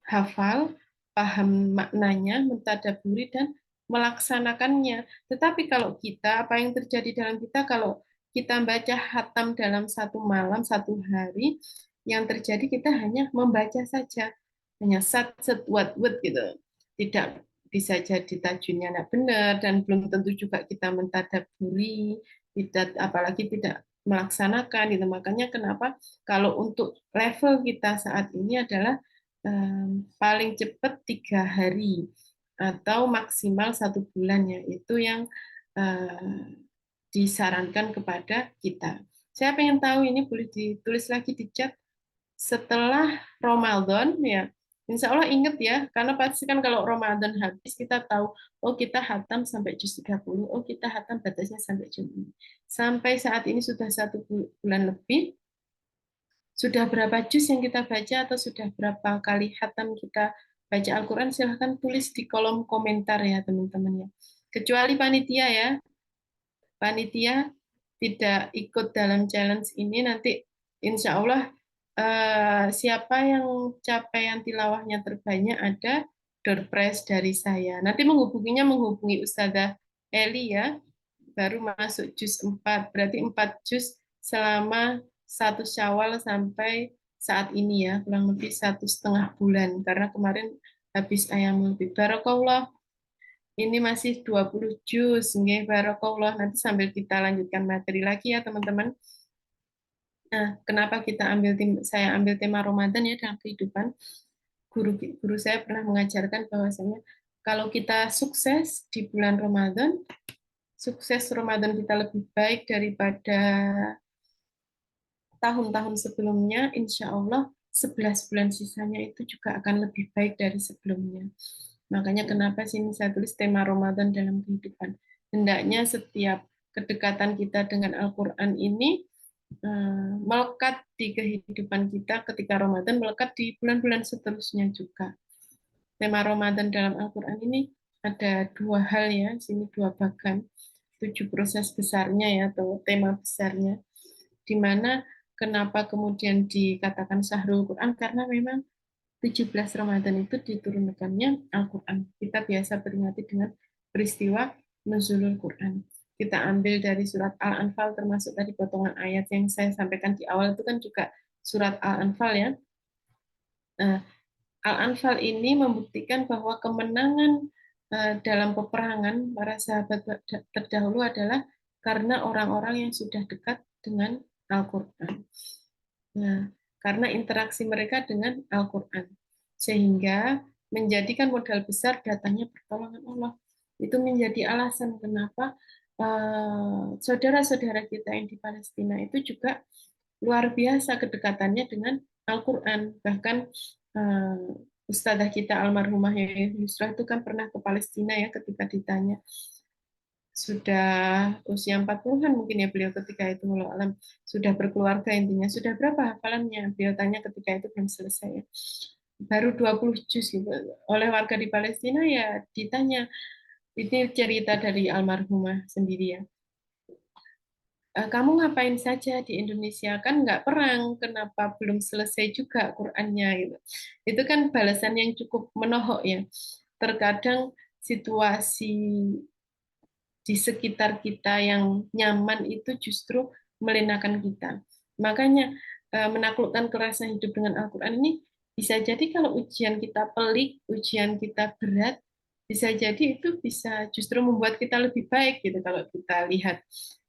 hafal, paham maknanya, mentadaburi dan melaksanakannya. Tetapi kalau kita, apa yang terjadi dalam kita kalau kita baca hatam dalam 1 malam, 1 hari, yang terjadi kita hanya membaca saja, hanya sat wat gitu, tidak bisa jadi tajwidnya tidak benar dan belum tentu juga kita mentadaburi, tidak, apalagi tidak melaksanakan gitu. Makanya kenapa kalau untuk level kita saat ini adalah paling cepat 3 hari atau maksimal 1 bulan ya, itu yang disarankan kepada kita. Saya pengen tahu ini boleh ditulis lagi di chat setelah Ramadan ya. Insya Allah ingat ya, karena pasti kan kalau Ramadan habis kita tahu, oh kita hatam sampai juz 30, oh kita hatam batasnya sampai juz ini. Sampai saat ini sudah 1 bulan lebih, sudah berapa juz yang kita baca atau sudah berapa kali hatam kita baca Al-Quran, silahkan tulis di kolom komentar ya teman-teman ya. Kecuali panitia ya, panitia tidak ikut dalam challenge ini, nanti insya Allah siapa yang capaian tilawahnya terbanyak ada door prize dari saya. Nanti menghubungi Ustazah Eli ya, baru masuk juz 4, berarti 4 juz selama 1 Syawal sampai saat ini ya, kurang lebih 1,5 bulan, karena kemarin habis Ayamul Bid. Barakallah, ini masih 20 juz, nggih, barakallah. Nanti sambil kita lanjutkan materi lagi ya teman-teman. Nah, kenapa saya ambil tema Ramadan ya dalam kehidupan? Guru saya pernah mengajarkan bahwasanya kalau kita sukses di bulan Ramadan, sukses Ramadan kita lebih baik daripada tahun-tahun sebelumnya, insya Allah 11 bulan sisanya itu juga akan lebih baik dari sebelumnya. Makanya kenapa sini saya tulis tema Ramadan dalam kehidupan. Hendaknya setiap kedekatan kita dengan Al-Quran ini melekat di kehidupan kita ketika Ramadan, melekat di bulan-bulan seterusnya juga. Tema Ramadan dalam Al-Quran ini ada 2 hal ya, sini 2 bagan, 7 proses besarnya ya, atau tema besarnya, di mana kenapa kemudian dikatakan Syahrul Quran, karena memang 17 Ramadan itu diturunkannya Al-Quran. Kita biasa peringati dengan peristiwa Nuzulul Quran. Kita ambil dari surat Al-Anfal, termasuk tadi potongan ayat yang saya sampaikan di awal itu kan juga surat Al-Anfal ya. Nah, Al-Anfal ini membuktikan bahwa kemenangan dalam peperangan para sahabat terdahulu adalah karena orang-orang yang sudah dekat dengan Al-Quran. Nah, karena interaksi mereka dengan Al-Quran. Sehingga menjadikan modal besar datangnya pertolongan Allah. Itu menjadi alasan kenapa saudara-saudara kita yang di Palestina itu juga luar biasa kedekatannya dengan Al-Quran. Bahkan Ustadzah kita almarhumah Yusra itu kan pernah ke Palestina ya, ketika ditanya, sudah usia 40-an mungkin ya beliau ketika itu, walau alam, sudah berkeluarga intinya, sudah berapa hafalannya? Beliau tanya ketika itu belum selesai ya. Baru 20 juz gitu. Oleh warga di Palestina ya ditanya, ini cerita dari almarhumah sendiri ya. Kamu ngapain saja di Indonesia? Kan nggak perang, kenapa belum selesai juga Qur'annya gitu. Itu kan balasan yang cukup menohok ya. Terkadang situasi di sekitar kita yang nyaman itu justru melenakan kita. Makanya menaklukkan kerasa hidup dengan Al-Quran ini bisa jadi kalau ujian kita pelik, ujian kita berat, bisa jadi itu bisa justru membuat kita lebih baik gitu kalau kita lihat,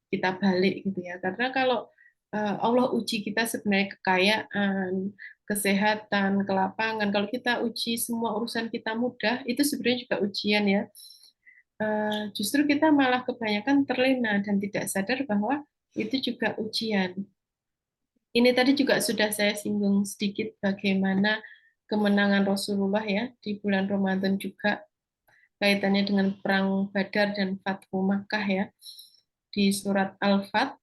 kita balik gitu ya. Karena kalau Allah uji kita sebenarnya kekayaan, kesehatan, kelapangan. Kalau kita uji semua urusan kita mudah, itu sebenarnya juga ujian ya. Justru kita malah kebanyakan terlena dan tidak sadar bahwa itu juga ujian. Ini tadi juga sudah saya singgung sedikit bagaimana kemenangan Rasulullah ya di bulan Ramadan juga kaitannya dengan perang Badar dan Fathu Makkah ya. Di surat Al-Fat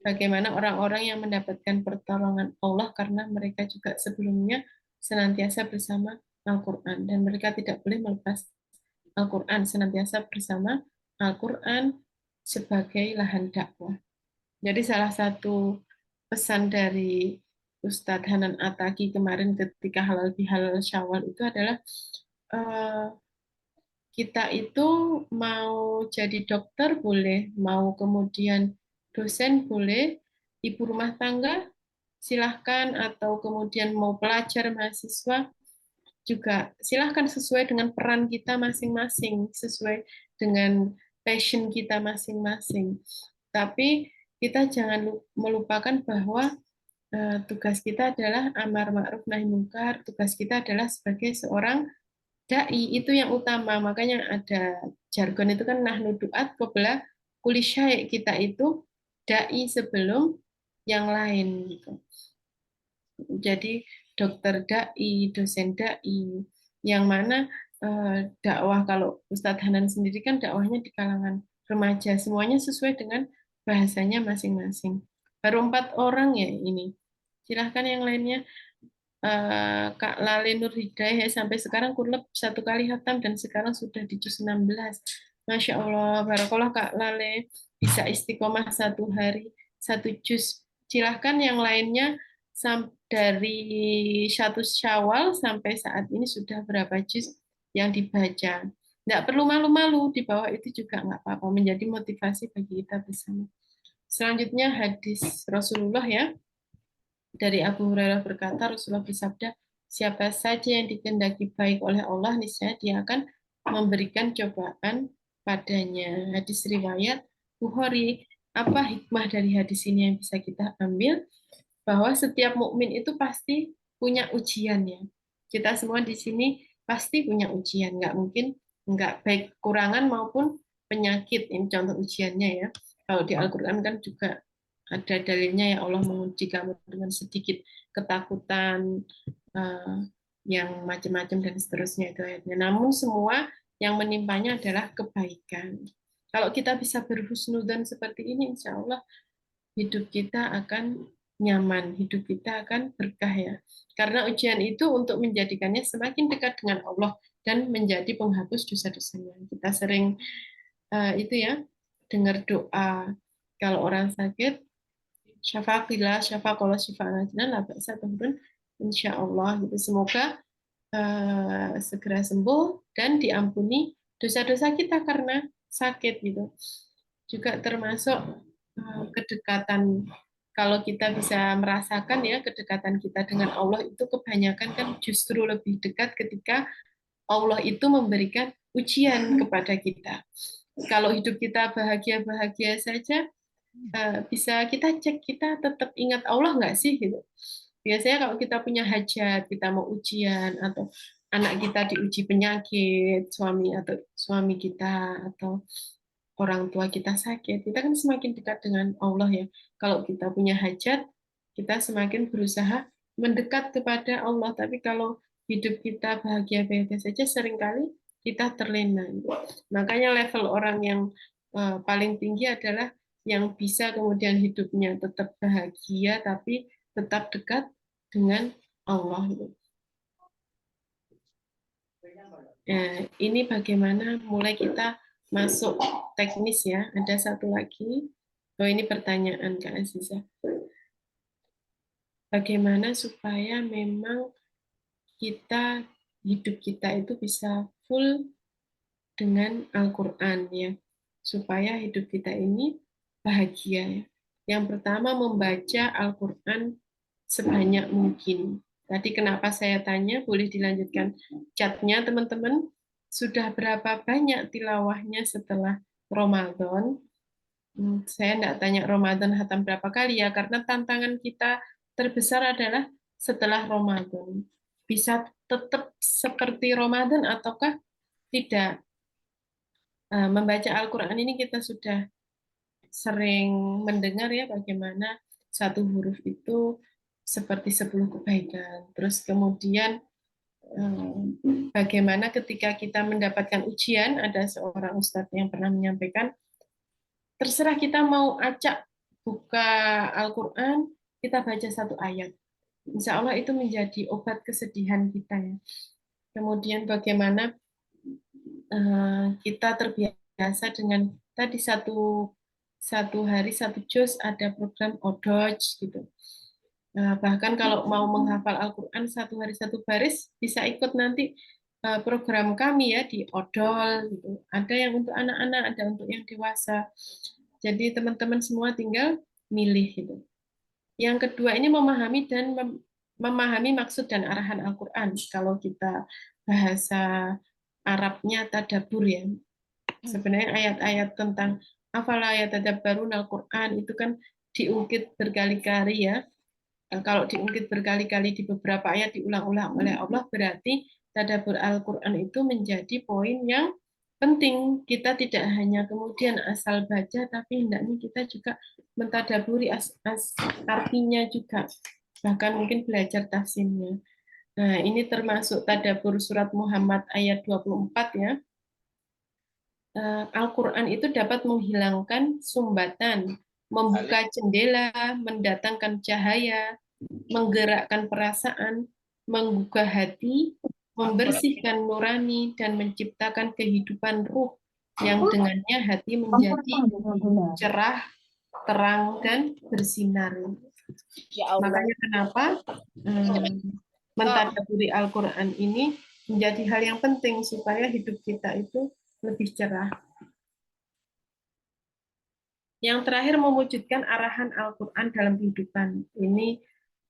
bagaimana orang-orang yang mendapatkan pertolongan Allah karena mereka juga sebelumnya senantiasa bersama Al-Qur'an dan mereka tidak boleh melepas Al-Qur'an, senantiasa bersama Al-Qur'an sebagai lahan dakwah. Jadi salah satu pesan dari Ustadz Hanan Ataki kemarin ketika halal bihalal Syawal itu adalah kita itu mau jadi dokter boleh, mau kemudian dosen boleh, ibu rumah tangga silahkan, atau kemudian mau pelajar mahasiswa juga silahkan sesuai dengan peran kita masing-masing, sesuai dengan passion kita masing-masing. Tapi kita jangan melupakan bahwa tugas kita adalah amar ma'ruf nahi mungkar, tugas kita adalah sebagai seorang dai, itu yang utama. Makanya ada jargon itu kan nahnu duat qabla kulli syai', kita itu dai sebelum yang lain gitu. Jadi dokter dai, dosen dai, yang mana dakwah kalau Ustadz Hanan sendiri kan dakwahnya di kalangan remaja, semuanya sesuai dengan bahasanya masing-masing. Baru 4 orang ya ini. Silahkan yang lainnya. Kak Lale Nur Hidayah sampai sekarang kurlep 1 kali hatam dan sekarang sudah di juz 16. Masya Allah, barakallah Kak Lale, bisa istiqomah 1 hari 1 juz. Silahkan yang lainnya dari 1 Syawal sampai saat ini sudah berapa juz yang dibaca. Nggak perlu malu-malu, di bawah itu juga nggak apa-apa, menjadi motivasi bagi kita bersama. Selanjutnya hadis Rasulullah ya. Dari Abu Hurairah berkata, Rasulullah bersabda, siapa saja yang dikehendaki baik oleh Allah, niscaya dia akan memberikan cobaan padanya. Hadis riwayat Bukhari. Apa hikmah dari hadis ini yang bisa kita ambil? Bahwa setiap mukmin itu pasti punya ujian ya. Kita semua di sini pasti punya ujian, nggak mungkin nggak, baik kekurangan maupun penyakit. Ini contoh ujiannya ya. Kalau di Al-Quran kan juga ada dalilnya ya, Allah menguji kamu dengan sedikit ketakutan, yang macam-macam dan seterusnya itu ayatnya. Namun semua yang menimpanya adalah kebaikan. Kalau kita bisa berhusnudzon seperti ini, insya Allah hidup kita akan nyaman, hidup kita akan berkah ya. Karena ujian itu untuk menjadikannya semakin dekat dengan Allah dan menjadi penghapus dosa-dosanya. Kita sering itu ya, dengar doa kalau orang sakit, syafaqillah, syafaqallah, syifa'an la ba'sa tahurun, insya Allah gitu. Semoga segera sembuh dan diampuni dosa-dosa kita karena sakit gitu. Juga termasuk kedekatan, kalau kita bisa merasakan ya kedekatan kita dengan Allah itu kebanyakan kan justru lebih dekat ketika Allah itu memberikan ujian kepada kita. Kalau hidup kita bahagia-bahagia saja, bisa kita cek, kita tetap ingat Allah nggak sih gitu. Biasanya kalau kita punya hajat, kita mau ujian, atau anak kita diuji penyakit, suami kita atau orang tua kita sakit, kita kan semakin dekat dengan Allah ya. Kalau kita punya hajat, kita semakin berusaha mendekat kepada Allah. Tapi kalau hidup kita bahagia-bahagia saja, seringkali kita terlena. Makanya level orang yang paling tinggi adalah yang bisa kemudian hidupnya tetap bahagia, tapi tetap dekat dengan Allah. Ini bagaimana mulai kita masuk teknis ya. Ada satu lagi. Oh, ini pertanyaan Kak Aziza. Bagaimana supaya memang hidup kita itu bisa full dengan Al-Quran ya. supaya hidup kita ini bahagia ya. Yang pertama membaca Al-Quran sebanyak mungkin. Tadi kenapa saya tanya, boleh dilanjutkan chatnya teman-teman. Sudah berapa banyak tilawahnya setelah Ramadan? Saya tidak tanya Ramadan hatam berapa kali ya, karena tantangan kita terbesar adalah setelah Ramadan. Bisa tetap seperti Ramadan ataukah tidak? Membaca Al-Quran ini kita sudah sering mendengar ya bagaimana satu huruf itu seperti 10 kebaikan. Terus kemudian bagaimana ketika kita mendapatkan ujian, ada seorang ustadz yang pernah menyampaikan, terserah kita mau acak buka Al-Quran, kita baca satu ayat. Insya Allah itu menjadi obat kesedihan kita ya. Kemudian bagaimana kita terbiasa dengan tadi satu hari satu juz, ada program Odoj gitu. Bahkan kalau mau menghafal Al-Quran satu hari satu baris, bisa ikut nanti program kami ya di Odol gitu. Ada yang untuk anak-anak, ada untuk yang dewasa. Jadi teman-teman semua tinggal milih gitu. Yang kedua ini memahami dan memahami maksud dan arahan Al-Quran. Kalau kita bahasa Arabnya tadabbur ya. Sebenarnya ayat-ayat tentang afala yatadabbarun Al-Quran itu kan diungkit berkali-kali ya. Kalau diungkit berkali-kali di beberapa ayat diulang-ulang oleh Allah, berarti tadabbur Al-Quran itu menjadi poin yang penting. Kita tidak hanya kemudian asal baca, tapi hendaknya kita juga mentadaburi artinya juga. Bahkan mungkin belajar tafsirnya. Nah, ini termasuk tadabbur surat Muhammad ayat 24 ya. Al-Quran itu dapat menghilangkan sumbatan, membuka jendela, mendatangkan cahaya, menggerakkan perasaan, menggugah hati, membersihkan nurani, dan menciptakan kehidupan ruh yang dengannya hati menjadi cerah, terang, dan bersinar. Makanya kenapa mentadaburi Al-Quran ini menjadi hal yang penting supaya hidup kita itu lebih cerah. Yang terakhir mewujudkan arahan Al-Quran dalam kehidupan. Ini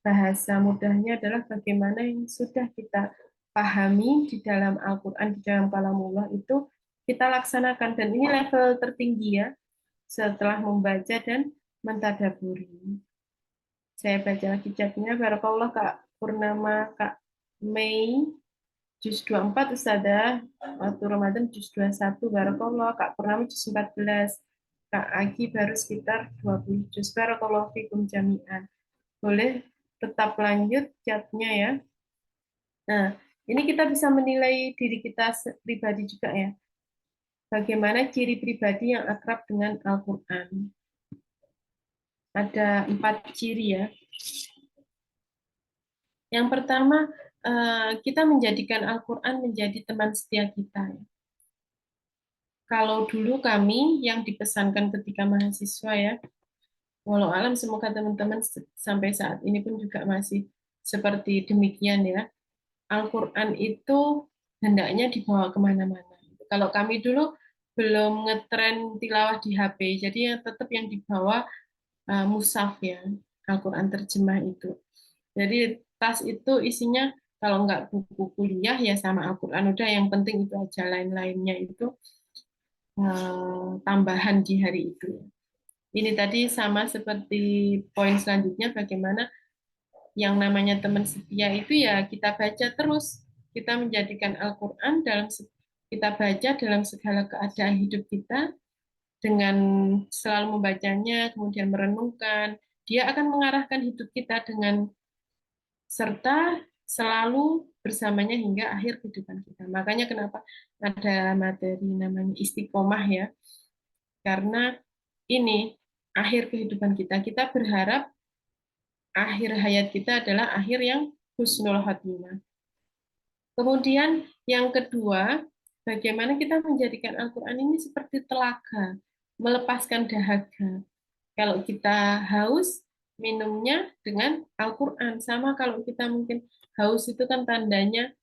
bahasa mudahnya adalah bagaimana yang sudah kita pahami di dalam Al-Quran, di dalam kalamullah itu kita laksanakan. Dan ini level tertinggi ya, setelah membaca dan mentadaburi. Saya baca lagi chatnya. Barakallah Kak Purnama, Kak Mei, juz 24 Ustazah, waktu Ramadan juz 21, Barakallah, Kak Purnama juz 14, Kak Agi baru sekitar 20 juz. Barakallahu fikum jami'an. Boleh tetap lanjut chatnya ya. Nah, ini kita bisa menilai diri kita pribadi juga ya. Bagaimana ciri pribadi yang akrab dengan Al-Quran. Ada 4 ciri ya. Yang pertama, kita menjadikan Al-Quran menjadi teman setia kita. Kalau dulu kami yang dipesankan ketika mahasiswa ya, walau alam semoga teman-teman sampai saat ini pun juga masih seperti demikian ya. Al-Quran itu hendaknya dibawa kemana-mana. Kalau kami dulu belum ngetren tilawah di HP, jadi yang tetap yang dibawa mushaf ya, Al-Quran terjemah itu. Jadi tas itu isinya kalau nggak buku kuliah ya sama Al-Quran, udah yang penting itu aja, lain-lainnya itu tambahan di hari itu. Ini tadi sama seperti poin selanjutnya, bagaimana yang namanya teman setia itu ya kita baca terus, kita menjadikan Al-Quran kita baca dalam segala keadaan hidup kita, dengan selalu membacanya, kemudian merenungkan, dia akan mengarahkan hidup kita dengan serta selalu bersamanya hingga akhir kehidupan kita. Makanya kenapa ada materi namanya istiqomah ya, karena ini akhir kehidupan kita. Kita berharap akhir hayat kita adalah akhir yang husnul khotimah. Kemudian yang kedua, bagaimana kita menjadikan Al-Quran ini seperti telaga, melepaskan dahaga. Kalau kita haus, minumnya dengan Al-Quran. Sama kalau kita mungkin haus itu kan tandanya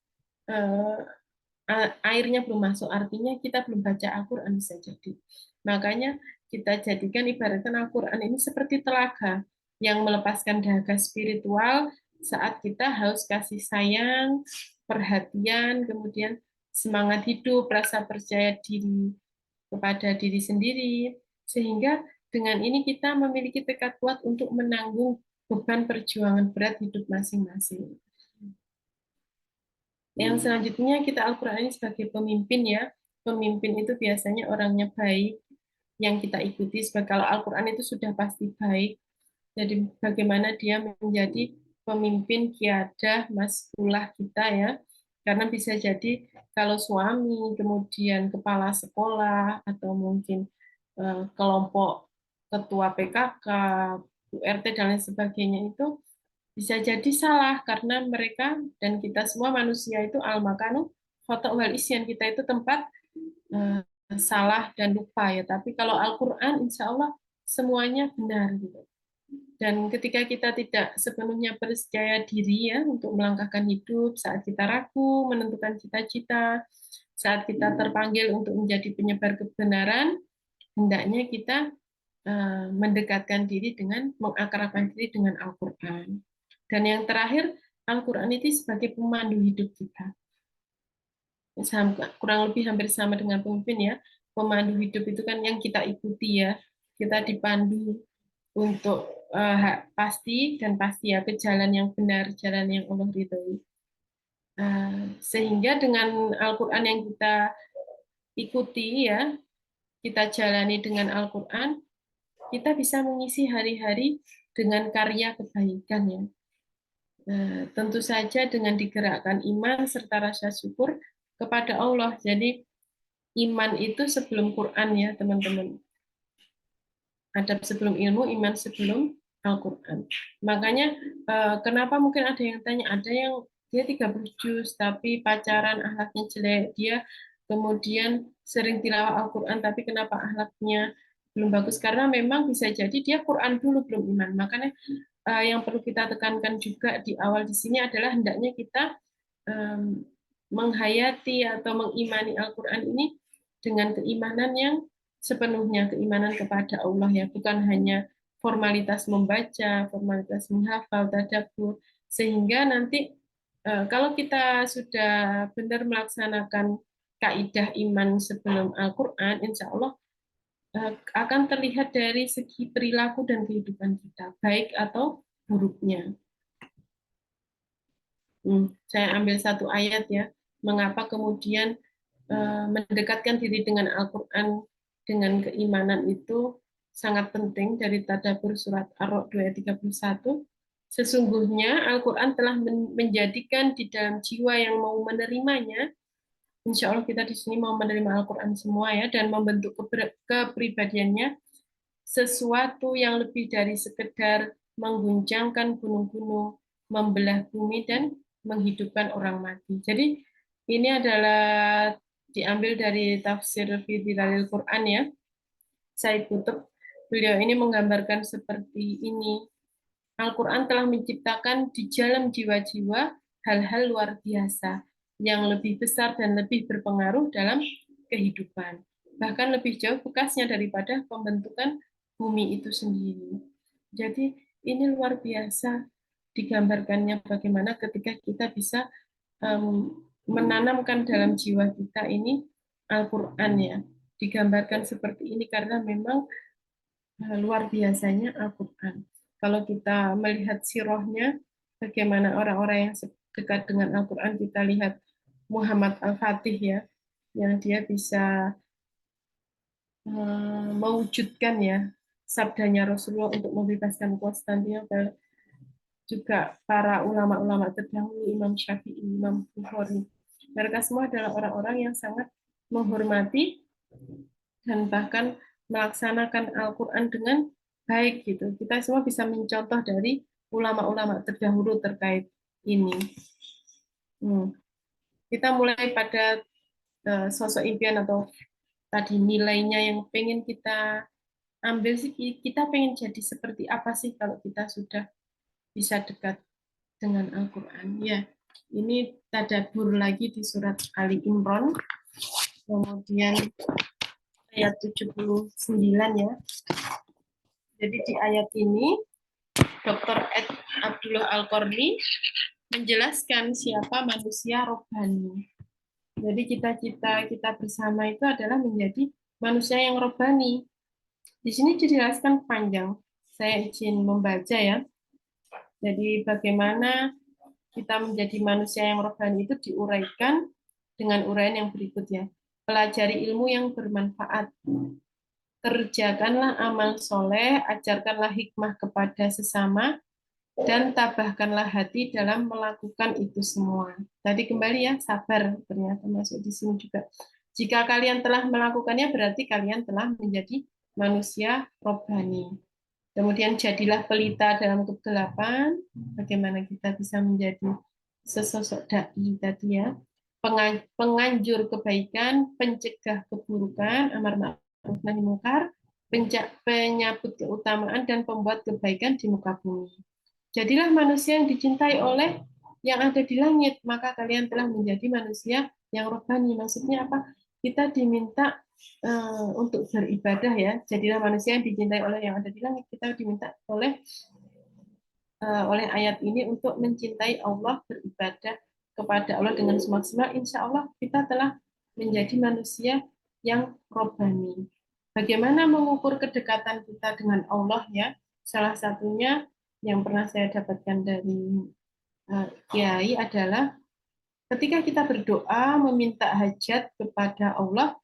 airnya belum masuk, artinya kita belum baca Al-Quran bisa jadi. Makanya kita jadikan ibaratkan Al-Quran ini seperti telaga yang melepaskan dahaga spiritual saat kita haus kasih sayang, perhatian, kemudian semangat hidup, rasa percaya diri kepada diri sendiri, sehingga dengan ini kita memiliki tekad kuat untuk menanggung beban perjuangan berat hidup masing-masing. Yang selanjutnya kita Al-Quran ini sebagai pemimpin ya. Pemimpin itu biasanya orangnya baik, yang kita ikuti. Kalau Al-Quran itu sudah pasti baik, jadi bagaimana dia menjadi pemimpin kiadah maskulah kita ya. Karena bisa jadi kalau suami, kemudian kepala sekolah, atau mungkin kelompok ketua PKK, URT, dan lain sebagainya itu bisa jadi salah karena mereka dan kita semua manusia itu al-makanu khata' wal isyan, kita itu tempat salah dan lupa ya. Tapi kalau Al-Quran insya Allah semuanya benar gitu. Dan ketika kita tidak sepenuhnya percaya diri ya untuk melangkahkan hidup, saat kita ragu menentukan cita-cita, saat kita terpanggil untuk menjadi penyebar kebenaran, hendaknya kita mendekatkan diri dengan mengakrabkan diri dengan Al-Quran. Dan yang terakhir, Al-Quran itu sebagai pemandu hidup kita. Kurang lebih hampir sama dengan pemimpin ya. Pemandu hidup itu kan yang kita ikuti ya. Kita dipandu untuk pasti ya ke jalan yang benar, jalan yang Allah ridhoi. Sehingga dengan Al-Quran yang kita ikuti ya, kita jalani dengan Al-Quran, kita bisa mengisi hari-hari dengan karya kebaikan ya. Tentu saja dengan digerakkan iman serta rasa syukur kepada Allah. Jadi iman itu sebelum Quran ya teman-teman. Adab sebelum ilmu, iman sebelum Al-Quran. Makanya kenapa mungkin ada yang tanya, ada yang dia 30 juz tapi pacaran akhlaknya jelek, dia kemudian sering tilawah Al-Quran tapi kenapa akhlaknya belum bagus? Karena memang bisa jadi dia Quran dulu belum iman. Makanya yang perlu kita tekankan juga di awal di sini adalah hendaknya kita menghayati atau mengimani Al-Quran ini dengan keimanan yang sepenuhnya, keimanan kepada Allah ya, bukan hanya formalitas membaca, formalitas menghafal, tadabbur, sehingga nanti kalau kita sudah benar melaksanakan kaidah iman sebelum Al-Quran, insya Allah akan terlihat dari segi perilaku dan kehidupan kita, baik atau buruknya. Saya ambil satu ayat ya, mengapa kemudian mendekatkan diri dengan Al-Quran dengan keimanan itu sangat penting dari tadabbur surat Ar-Ra'd 2:31. Sesungguhnya Al-Quran telah menjadikan di dalam jiwa yang mau menerimanya, insya Allah kita di sini mau menerima Al-Quran semua ya, dan membentuk kepribadiannya sesuatu yang lebih dari sekedar mengguncangkan gunung-gunung, membelah bumi, dan menghidupkan orang mati. Jadi ini adalah diambil dari tafsir fi Dhilalil Quran ya. Said Qutb, beliau ini menggambarkan seperti ini. Al-Quran telah menciptakan di dalam jiwa-jiwa hal-hal luar biasa yang lebih besar dan lebih berpengaruh dalam kehidupan. Bahkan lebih jauh bekasnya daripada pembentukan bumi itu sendiri. Jadi ini luar biasa digambarkannya bagaimana ketika kita bisa menanamkan dalam jiwa kita ini Al-Quran ya. Digambarkan seperti ini karena memang luar biasanya Al-Quran. Kalau kita melihat sirahnya, bagaimana orang-orang yang dekat dengan Al-Quran, kita lihat Muhammad Al-Fatih ya, yang dia bisa mewujudkan ya sabdanya Rasulullah untuk membebaskan Konstantinopel. Juga para ulama-ulama terdahulu, Imam Syafi'i, Imam Bukhari. Mereka semua adalah orang-orang yang sangat menghormati dan bahkan melaksanakan Al-Quran dengan baik gitu. Kita semua bisa mencontoh dari ulama-ulama terdahulu terkait ini. Kita mulai pada sosok impian atau tadi nilainya yang pengen kita ambil sih, kita pengen jadi seperti apa sih kalau kita sudah bisa dekat dengan Al-Quran. Ya, ini tadabbur lagi di surat Ali Imran. Kemudian ayat 79 ya. Jadi di ayat ini Dr. Ed Abdullah Al-Qarni menjelaskan siapa manusia robbani. Jadi cita-cita kita bersama itu adalah menjadi manusia yang robbani. Di sini dijelaskan panjang. Saya izin membaca ya. Jadi bagaimana kita menjadi manusia yang robbani itu diuraikan dengan uraian yang berikut ya. Pelajari ilmu yang bermanfaat. Kerjakanlah amal soleh, ajarkanlah hikmah kepada sesama, dan tabahkanlah hati dalam melakukan itu semua. Tadi kembali ya, sabar ternyata masuk di sini juga. Jika kalian telah melakukannya, berarti kalian telah menjadi manusia robbani. Kemudian jadilah pelita dalam kegelapan, bagaimana kita bisa menjadi sesosok dai tadi ya. Penganjur kebaikan, pencegah keburukan, amar ma'ruf nahi mungkar, penyabut keutamaan dan pembuat kebaikan di muka bumi. Jadilah manusia yang dicintai oleh yang ada di langit, maka kalian telah menjadi manusia yang robbani. Maksudnya apa? Kita diminta untuk beribadah ya. Jadilah manusia yang dicintai oleh yang ada di langit. Kita diminta oleh ayat ini untuk mencintai Allah, beribadah kepada Allah dengan semaksimal. Insya Allah kita telah menjadi manusia yang robbani. Bagaimana mengukur kedekatan kita dengan Allah ya? Salah satunya yang pernah saya dapatkan dari Kiai adalah ketika kita berdoa meminta hajat kepada Allah,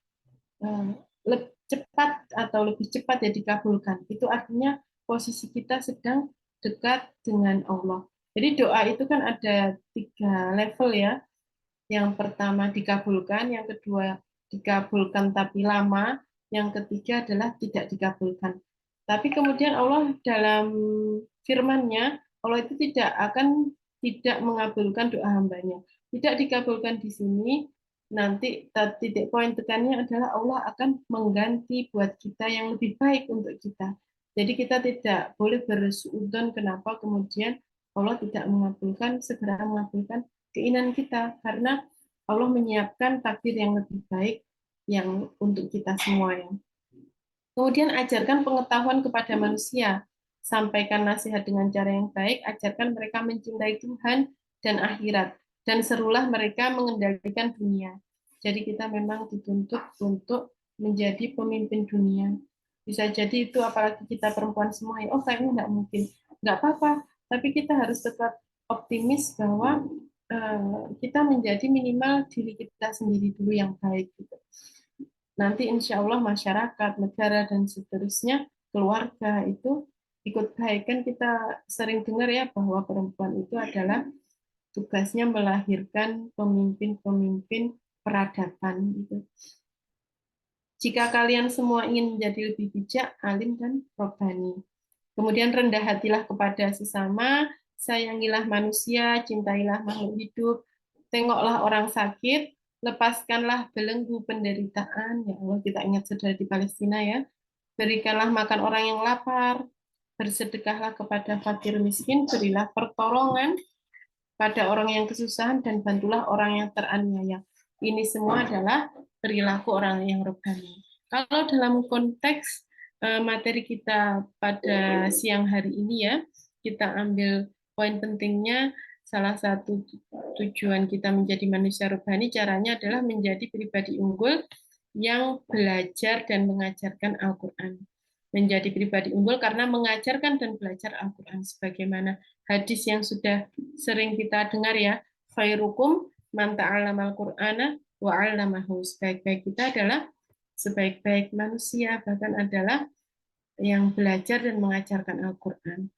cepat atau lebih cepat ya dikabulkan. Itu artinya posisi kita sedang dekat dengan Allah. Jadi doa itu kan ada 3 level ya. Yang pertama dikabulkan, yang kedua dikabulkan tapi lama, yang ketiga adalah tidak dikabulkan. Tapi kemudian Allah dalam firman-Nya, Allah itu tidak mengabulkan doa hambanya. Tidak dikabulkan di sini, nanti titik poin tekannya adalah Allah akan mengganti buat kita yang lebih baik untuk kita. Jadi kita tidak boleh bersuudzon kenapa kemudian Allah tidak segera mengabulkan keinginan kita, karena Allah menyiapkan takdir yang lebih baik yang untuk kita semua ya. Kemudian ajarkan pengetahuan kepada manusia, sampaikan nasihat dengan cara yang baik, ajarkan mereka mencintai Tuhan dan akhirat, dan serulah mereka mengendalikan dunia. Jadi kita memang dituntut untuk menjadi pemimpin dunia. Bisa jadi itu apalagi kita perempuan semua ya, kayaknya nggak mungkin. Nggak apa-apa, tapi kita harus tetap optimis bahwa kita menjadi minimal diri kita sendiri dulu yang baik gitu. Nanti insya Allah masyarakat, negara, dan seterusnya, keluarga itu ikut baik. Kan kita sering dengar ya bahwa perempuan itu adalah tugasnya melahirkan pemimpin-pemimpin peradaban. Gitu. Jika kalian semua ingin menjadi lebih bijak, alim, dan robbani. Kemudian rendah hatilah kepada sesama, sayangilah manusia, cintailah makhluk hidup, tengoklah orang sakit, lepaskanlah belenggu penderitaan. Ya Allah, kita ingat saudara di Palestina ya. Berikanlah makan orang yang lapar, bersedekahlah kepada fakir miskin, berilah pertolongan pada orang yang kesusahan, dan bantulah orang yang teraniaya. Ini semua adalah perilaku orang yang robbani. Kalau dalam konteks materi kita pada siang hari ini ya, kita ambil poin pentingnya. Salah satu tujuan kita menjadi manusia robbani caranya adalah menjadi pribadi unggul yang belajar dan mengajarkan Al-Quran. Menjadi pribadi unggul karena mengajarkan dan belajar Al-Quran. Sebagaimana hadis yang sudah sering kita dengar ya, khairukum man ta'allamal Qur'ana wa 'allamahu. Sebaik-baik kita adalah sebaik-baik manusia, bahkan adalah yang belajar dan mengajarkan Al-Quran.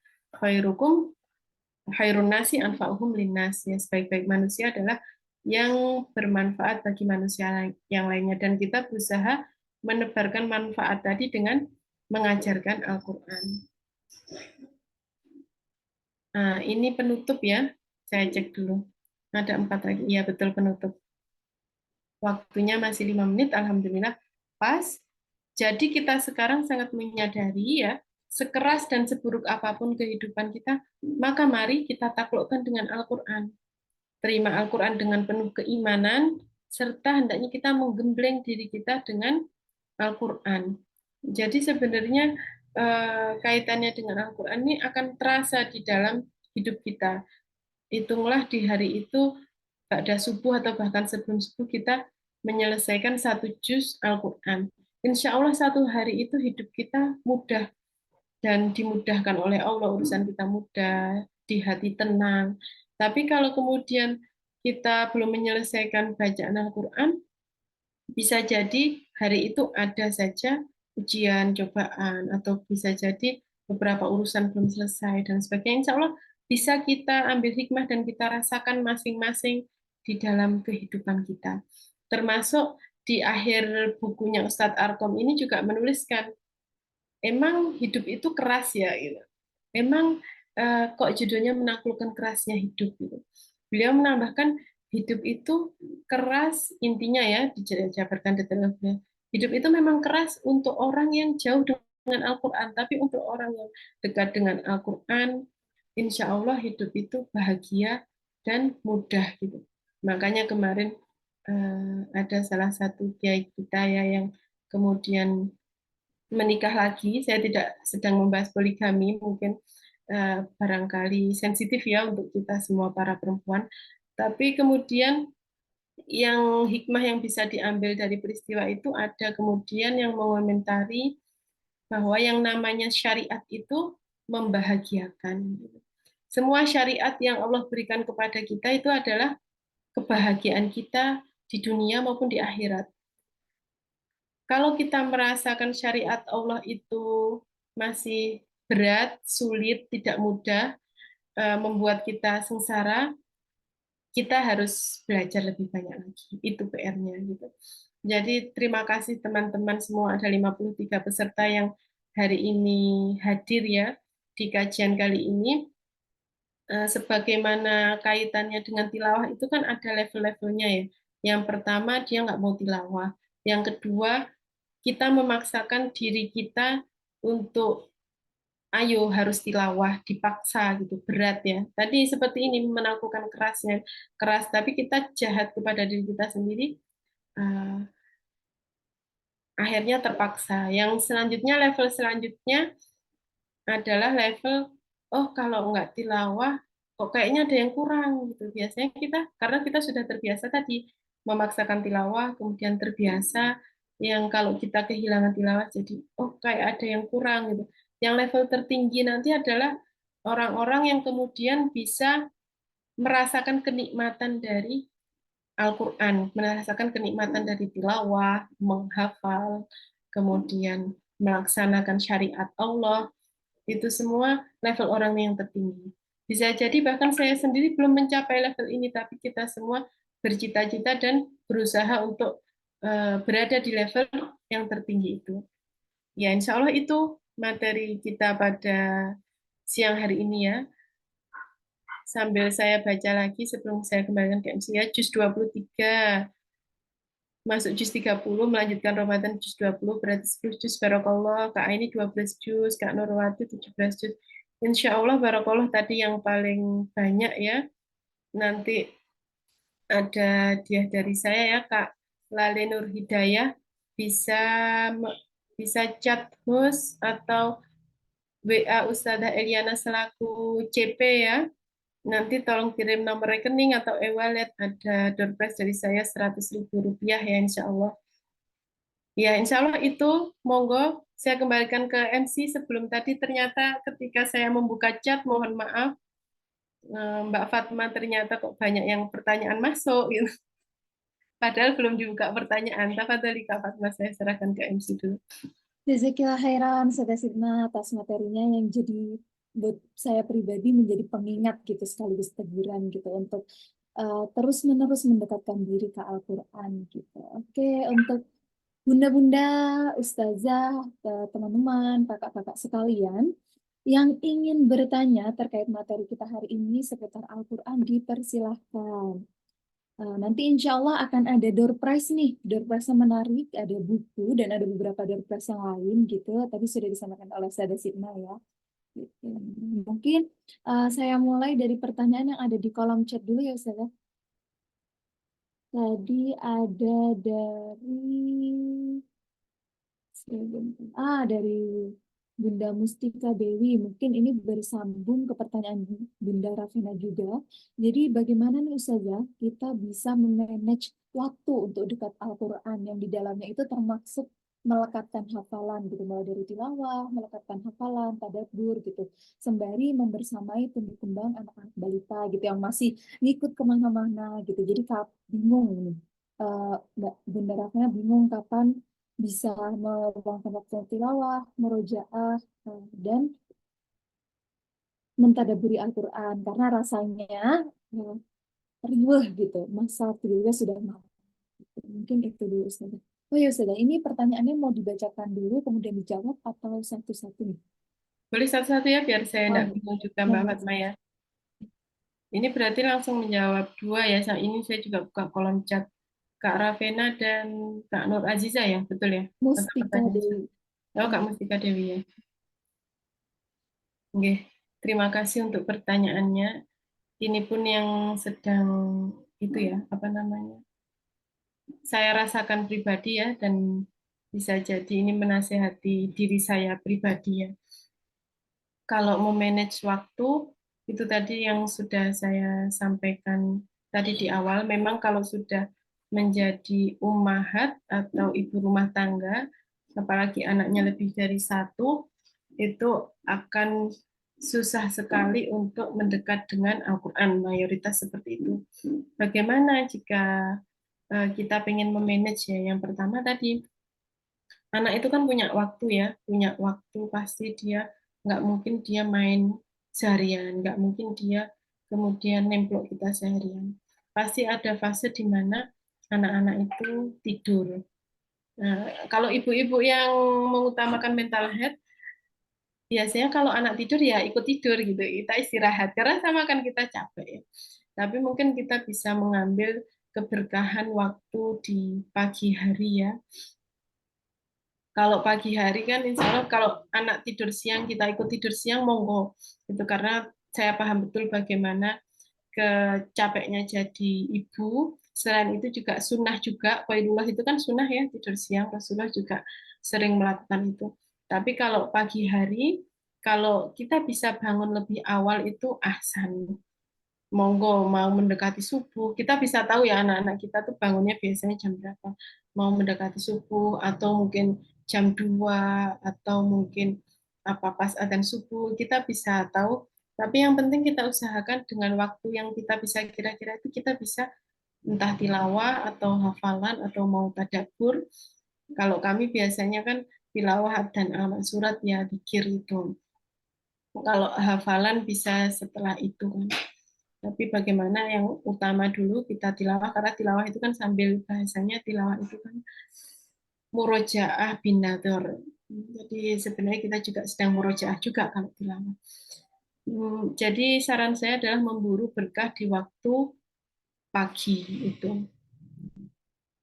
Khairun nasi anfa'uhum linnas. Ya, sebaik-baik manusia adalah yang bermanfaat bagi manusia yang lainnya. Dan kita berusaha menebarkan manfaat tadi dengan mengajarkan Al-Quran. Nah, ini penutup ya. Saya cek dulu. Ada 4 lagi. Iya, betul penutup. Waktunya masih 5 menit, alhamdulillah pas. Jadi kita sekarang sangat menyadari ya, sekeras dan seburuk apapun kehidupan kita, maka mari kita taklukkan dengan Al-Quran. Terima Al-Quran dengan penuh keimanan, serta hendaknya kita menggembleng diri kita dengan Al-Quran. Jadi sebenarnya kaitannya dengan Al-Quran ini akan terasa di dalam hidup kita. Hitunglah di hari itu, pada subuh atau bahkan sebelum subuh kita menyelesaikan 1 juz Al-Quran. Insya Allah satu hari itu hidup kita mudah dan dimudahkan oleh Allah, urusan kita mudah, di hati tenang. Tapi kalau kemudian kita belum menyelesaikan bacaan Al-Quran, bisa jadi hari itu ada saja ujian, cobaan, atau bisa jadi beberapa urusan belum selesai dan sebagainya. Insya Allah bisa kita ambil hikmah dan kita rasakan masing-masing di dalam kehidupan kita. Termasuk di akhir bukunya Ustadz Arkom ini juga menuliskan, emang hidup itu keras ya, gitu. Emang kok judulnya menaklukkan kerasnya hidup, gitu. Beliau menambahkan hidup itu keras, intinya ya dijabarkan detailnya. Hidup itu memang keras untuk orang yang jauh dengan Al-Quran, tapi untuk orang yang dekat dengan Al-Quran, insya Allah hidup itu bahagia dan mudah gitu. Makanya kemarin ada salah satu kiai kita ya yang kemudian menikah lagi. Saya tidak sedang membahas poligami, mungkin barangkali sensitif ya untuk kita semua para perempuan. Tapi kemudian yang hikmah yang bisa diambil dari peristiwa itu, ada kemudian yang mengomentari bahwa yang namanya syariat itu membahagiakan. Semua syariat yang Allah berikan kepada kita itu adalah kebahagiaan kita di dunia maupun di akhirat. Kalau kita merasakan syariat Allah itu masih berat, sulit, tidak mudah, membuat kita sengsara, kita harus belajar lebih banyak lagi. Itu PR-nya gitu. Jadi terima kasih teman-teman semua, ada 53 peserta yang hari ini hadir ya di kajian kali ini. Sebagaimana kaitannya dengan tilawah itu kan ada level-levelnya ya. Yang pertama dia nggak mau tilawah. Yang kedua kita memaksakan diri kita untuk ayo harus tilawah, dipaksa gitu, berat ya. Tadi seperti ini menaklukkan kerasnya, keras, tapi kita jahat kepada diri kita sendiri, akhirnya terpaksa. Yang selanjutnya, level selanjutnya adalah level, oh kalau nggak tilawah, kok kayaknya ada yang kurang gitu. Biasanya kita, karena kita sudah terbiasa tadi, memaksakan tilawah, kemudian terbiasa, yang kalau kita kehilangan tilawah jadi, oh kayak ada yang kurang gitu. Yang level tertinggi nanti adalah orang-orang yang kemudian bisa merasakan kenikmatan dari Al-Quran, merasakan kenikmatan dari tilawah, menghafal, kemudian melaksanakan syariat Allah, itu semua level orang yang tertinggi. Bisa jadi bahkan saya sendiri belum mencapai level ini, tapi kita semua bercita-cita dan berusaha untuk berada di level yang tertinggi itu. Ya, insya Allah itu materi kita pada siang hari ini ya. Sambil saya baca lagi sebelum saya kembalikan ke MC ya, juz 23. Masuk juz 30, melanjutkan Ramadan juz 20, berarti 10 juz Barakallah, Kak Aini 12 juz, Kak Nurwati 17 juz. Insya Allah Barakallah tadi yang paling banyak ya. Nanti ada dia dari saya ya, Kak Lale Nur Hidayah, bisa bisa chat host atau WA Ustazah Eliana selaku CP ya. Nanti tolong kirim nomor rekening atau e-wallet, ada door prize dari saya Rp100.000 ya insya Allah. Ya insya Allah itu, monggo saya kembalikan ke MC. Sebelum tadi ternyata ketika saya membuka chat, mohon maaf, Mbak Fatma ternyata kok banyak yang pertanyaan masuk gitu. Padahal belum dibuka pertanyaan. Tafadhali Kak Fatma, saya serahkan ke MC dulu. Jazakillah khairan, Sada Sidna, atas materinya yang jadi buat saya pribadi menjadi pengingat gitu, sekaligus teguran gitu untuk terus-menerus mendekatkan diri ke Al-Quran gitu. Oke, untuk bunda-bunda, ustazah, teman-teman, kakak-kakak sekalian yang ingin bertanya terkait materi kita hari ini seputar Al-Quran, dipersilahkan. Nanti insya Allah akan ada door prize nih, door prize yang menarik, ada buku dan ada beberapa door prize yang lain gitu. Tadi sudah disampaikan oleh Sada Sidna ya. Gitu. Mungkin saya mulai dari pertanyaan yang ada di kolom chat dulu ya Ustazah. Tadi ada dari Dari Bunda Mustika Dewi, mungkin ini bersambung ke pertanyaan Bunda Rafina juga. Jadi bagaimana nih Ustazah kita bisa memanage waktu untuk dekat Al-Quran yang di dalamnya itu termasuk melekatkan hafalan gitu, mulai dari tilawah, melekatkan hafalan, tadabbur gitu, sembari membersamai tumbuh kembang anak-anak balita gitu yang masih ngikut kemana-mana gitu. Jadi bingung nih, Mbak Bunda Rafina bingung kapan bisa meluangkan waktu tilawah, merojaah, dan mentadaburi Al-Quran karena rasanya eh, riweh gitu, masa tidurnya sudah malam. Mungkin itu dulu Ustazah. Oh ya Ustazah, ini pertanyaannya mau dibacakan dulu kemudian dijawab atau satu-satu nih? Boleh satu-satu ya, biar saya Oh, tidak ya. bingung juga Ya, Mbak ya. Fatma ya. Ini berarti langsung menjawab dua ya. Saat ini saya juga buka kolom chat. Kak Ravena dan Kak Nur Aziza ya, betul ya? Tentang Mustika pertanyaan saya. Dewi. Oh, Kak Mustika Dewi ya. Oke, terima kasih untuk pertanyaannya. Ini pun yang sedang itu ya, apa namanya? Saya rasakan pribadi ya, dan bisa jadi ini menasehati diri saya pribadi ya. Kalau memanage waktu, itu tadi yang sudah saya sampaikan tadi di awal, memang kalau sudah menjadi ummahat atau ibu rumah tangga, apalagi anaknya lebih dari satu, itu akan susah sekali untuk mendekat dengan Al-Quran, mayoritas seperti itu. Bagaimana jika kita ingin memanage ya? Yang pertama tadi, anak itu kan punya waktu ya, punya waktu pasti dia nggak mungkin dia main seharian, nggak mungkin dia kemudian nemplok kita seharian. Pasti ada fase di mana anak-anak itu tidur. Nah, kalau ibu-ibu yang mengutamakan mental health, biasanya kalau anak tidur ya ikut tidur gitu, kita istirahat karena sama kan kita capek ya. Tapi mungkin kita bisa mengambil keberkahan waktu di pagi hari ya. Kalau pagi hari kan insya Allah kalau anak tidur siang kita ikut tidur siang monggo itu karena saya paham betul bagaimana kecapeknya jadi ibu. Selain itu juga sunnah juga, Qailullah itu kan sunnah ya tidur siang, Rasulullah juga sering melakukan itu. Tapi kalau pagi hari, kalau kita bisa bangun lebih awal itu ahsan. Monggo mau mendekati subuh, kita bisa tahu ya anak-anak kita tuh bangunnya biasanya jam berapa. Mau mendekati subuh atau mungkin jam 2 atau mungkin apa pas adzan subuh, kita bisa tahu. Tapi yang penting kita usahakan dengan waktu yang kita bisa kira-kira itu kita bisa entah tilawah atau hafalan atau mau tadabbur. Kalau kami biasanya kan tilawah dan amal surat ya dikir itu. Kalau hafalan bisa setelah itu kan. Tapi bagaimana yang utama dulu kita tilawah, karena tilawah itu kan sambil bahasanya tilawah itu kan murojaah bin nador. Jadi sebenarnya kita juga sedang murojaah juga kalau tilawah. Jadi saran saya adalah memburu berkah di waktu pagi itu.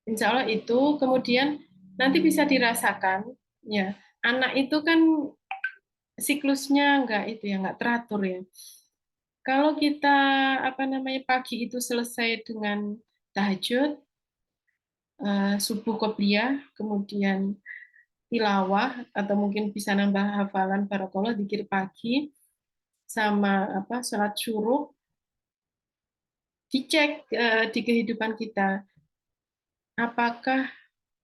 Insya Allah itu kemudian nanti bisa dirasakan ya anak itu kan siklusnya nggak itu ya nggak teratur ya. Kalau kita apa namanya pagi itu selesai dengan tahajud, subuh qobliyah, kemudian tilawah atau mungkin bisa nambah hafalan barakallah dzikir pagi sama apa sholat syuruk, dicek di kehidupan kita apakah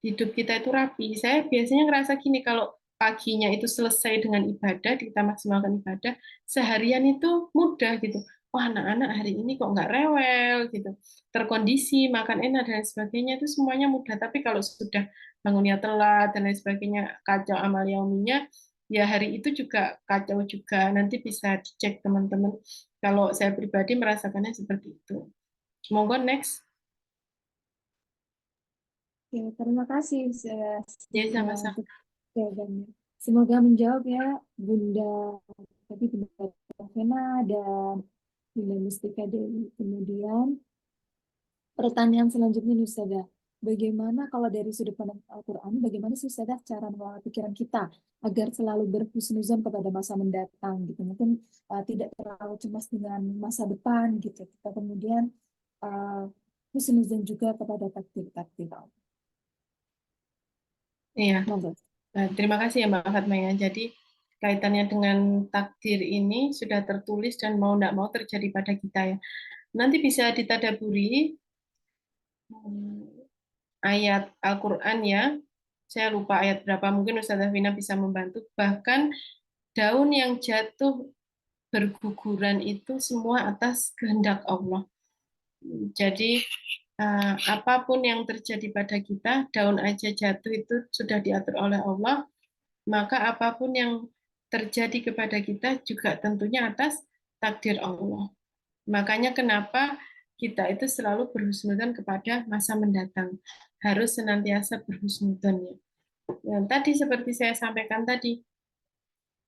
hidup kita itu rapi. Saya biasanya ngerasa gini kalau paginya itu selesai dengan ibadah, kita maksimalkan ibadah, seharian itu mudah gitu. Wah, anak-anak hari ini kok nggak rewel gitu, terkondisi, makan enak dan lain sebagainya itu semuanya mudah. Tapi kalau sudah bangunnya telat dan lain sebagainya, kacau amal yauminya, ya hari itu juga kacau juga. Nanti bisa dicek teman-teman. Kalau saya pribadi merasakannya seperti itu. Monggo next. Oke, terima kasih Ya, Bunda sama-sama. untuk jawabannya. Semoga menjawab ya Bunda tadi Bunda Vena dan Bunda Mustika Dewi. Kemudian pertanyaan selanjutnya nih Ustazah. Bagaimana kalau dari sudut pandang Al-Quran, bagaimana sih Ustazah cara mengelola pikiran kita agar selalu berhusnuzon kepada masa mendatang gitu. Mungkin tidak terlalu cemas dengan masa depan gitu. Kita kemudian uh, husnuzon juga kepada takdir-takdir Allah. Iya. Monggo. Terima kasih ya Mbak Fatma ya. Jadi kaitannya dengan takdir ini sudah tertulis dan mau tidak mau terjadi pada kita ya. Nanti bisa ditadaburi ayat Al-Quran ya. Saya lupa ayat berapa, mungkin Ustazah Vina bisa membantu. Bahkan daun yang jatuh berguguran itu semua atas kehendak Allah. Jadi apapun yang terjadi pada kita, daun aja jatuh itu sudah diatur oleh Allah, maka apapun yang terjadi kepada kita juga tentunya atas takdir Allah. Makanya kenapa kita itu selalu berhusnudzon kepada masa mendatang. Harus senantiasa berhusnudzon ya. Dan tadi seperti saya sampaikan tadi,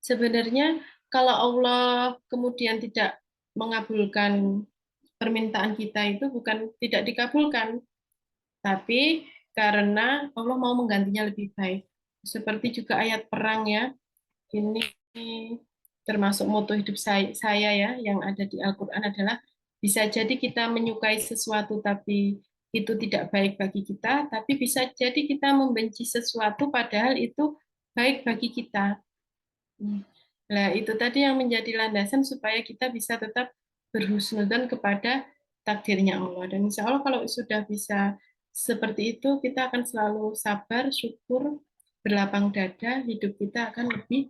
sebenarnya kalau Allah kemudian tidak mengabulkan permintaan kita itu bukan tidak dikabulkan, tapi karena Allah mau menggantinya lebih baik. Seperti juga ayat perang ya, ini termasuk moto hidup saya ya, yang ada di Al-Quran adalah bisa jadi kita menyukai sesuatu tapi itu tidak baik bagi kita, tapi bisa jadi kita membenci sesuatu padahal itu baik bagi kita. Nah, itu tadi yang menjadi landasan supaya kita bisa tetap berhusnudzon kepada takdirnya Allah. Dan insya Allah kalau sudah bisa seperti itu, kita akan selalu sabar, syukur, berlapang dada, hidup kita akan lebih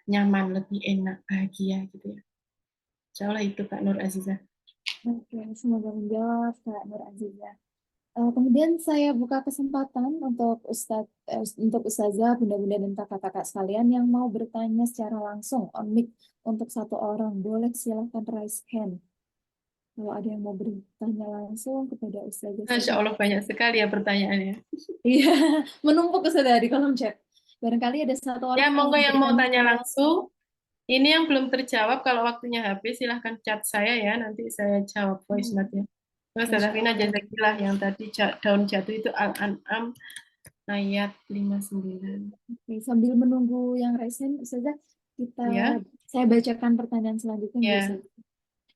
nyaman, lebih enak, bahagia gitu ya. Insya Allah itu Kak Nur Azizah. Oke, semoga menjawab Kak Nur Azizah. Kemudian saya buka kesempatan untuk untuk Ustazah, Bunda-Bunda dan kakak-kakak sekalian yang mau bertanya secara langsung on mic untuk satu orang, boleh silakan raise hand. Kalau ada yang mau bertanya langsung kepada Ustazah. Masya Allah banyak sekali ya pertanyaannya. Iya, menumpuk Ustazah di kolom chat. Barangkali ada satu orang Ya, monggo yang mau bertanya tanya langsung. Ini yang belum terjawab, kalau waktunya habis silahkan chat saya ya, nanti saya jawab voice note-nya. Terus Masya Vina Allah. jazakillah yang tadi daun jatuh itu Al-An'am ayat 59. Oke, sambil menunggu yang raise hand, Ustazah, Ya. saya bacakan pertanyaan selanjutnya. Ya. Ustazah.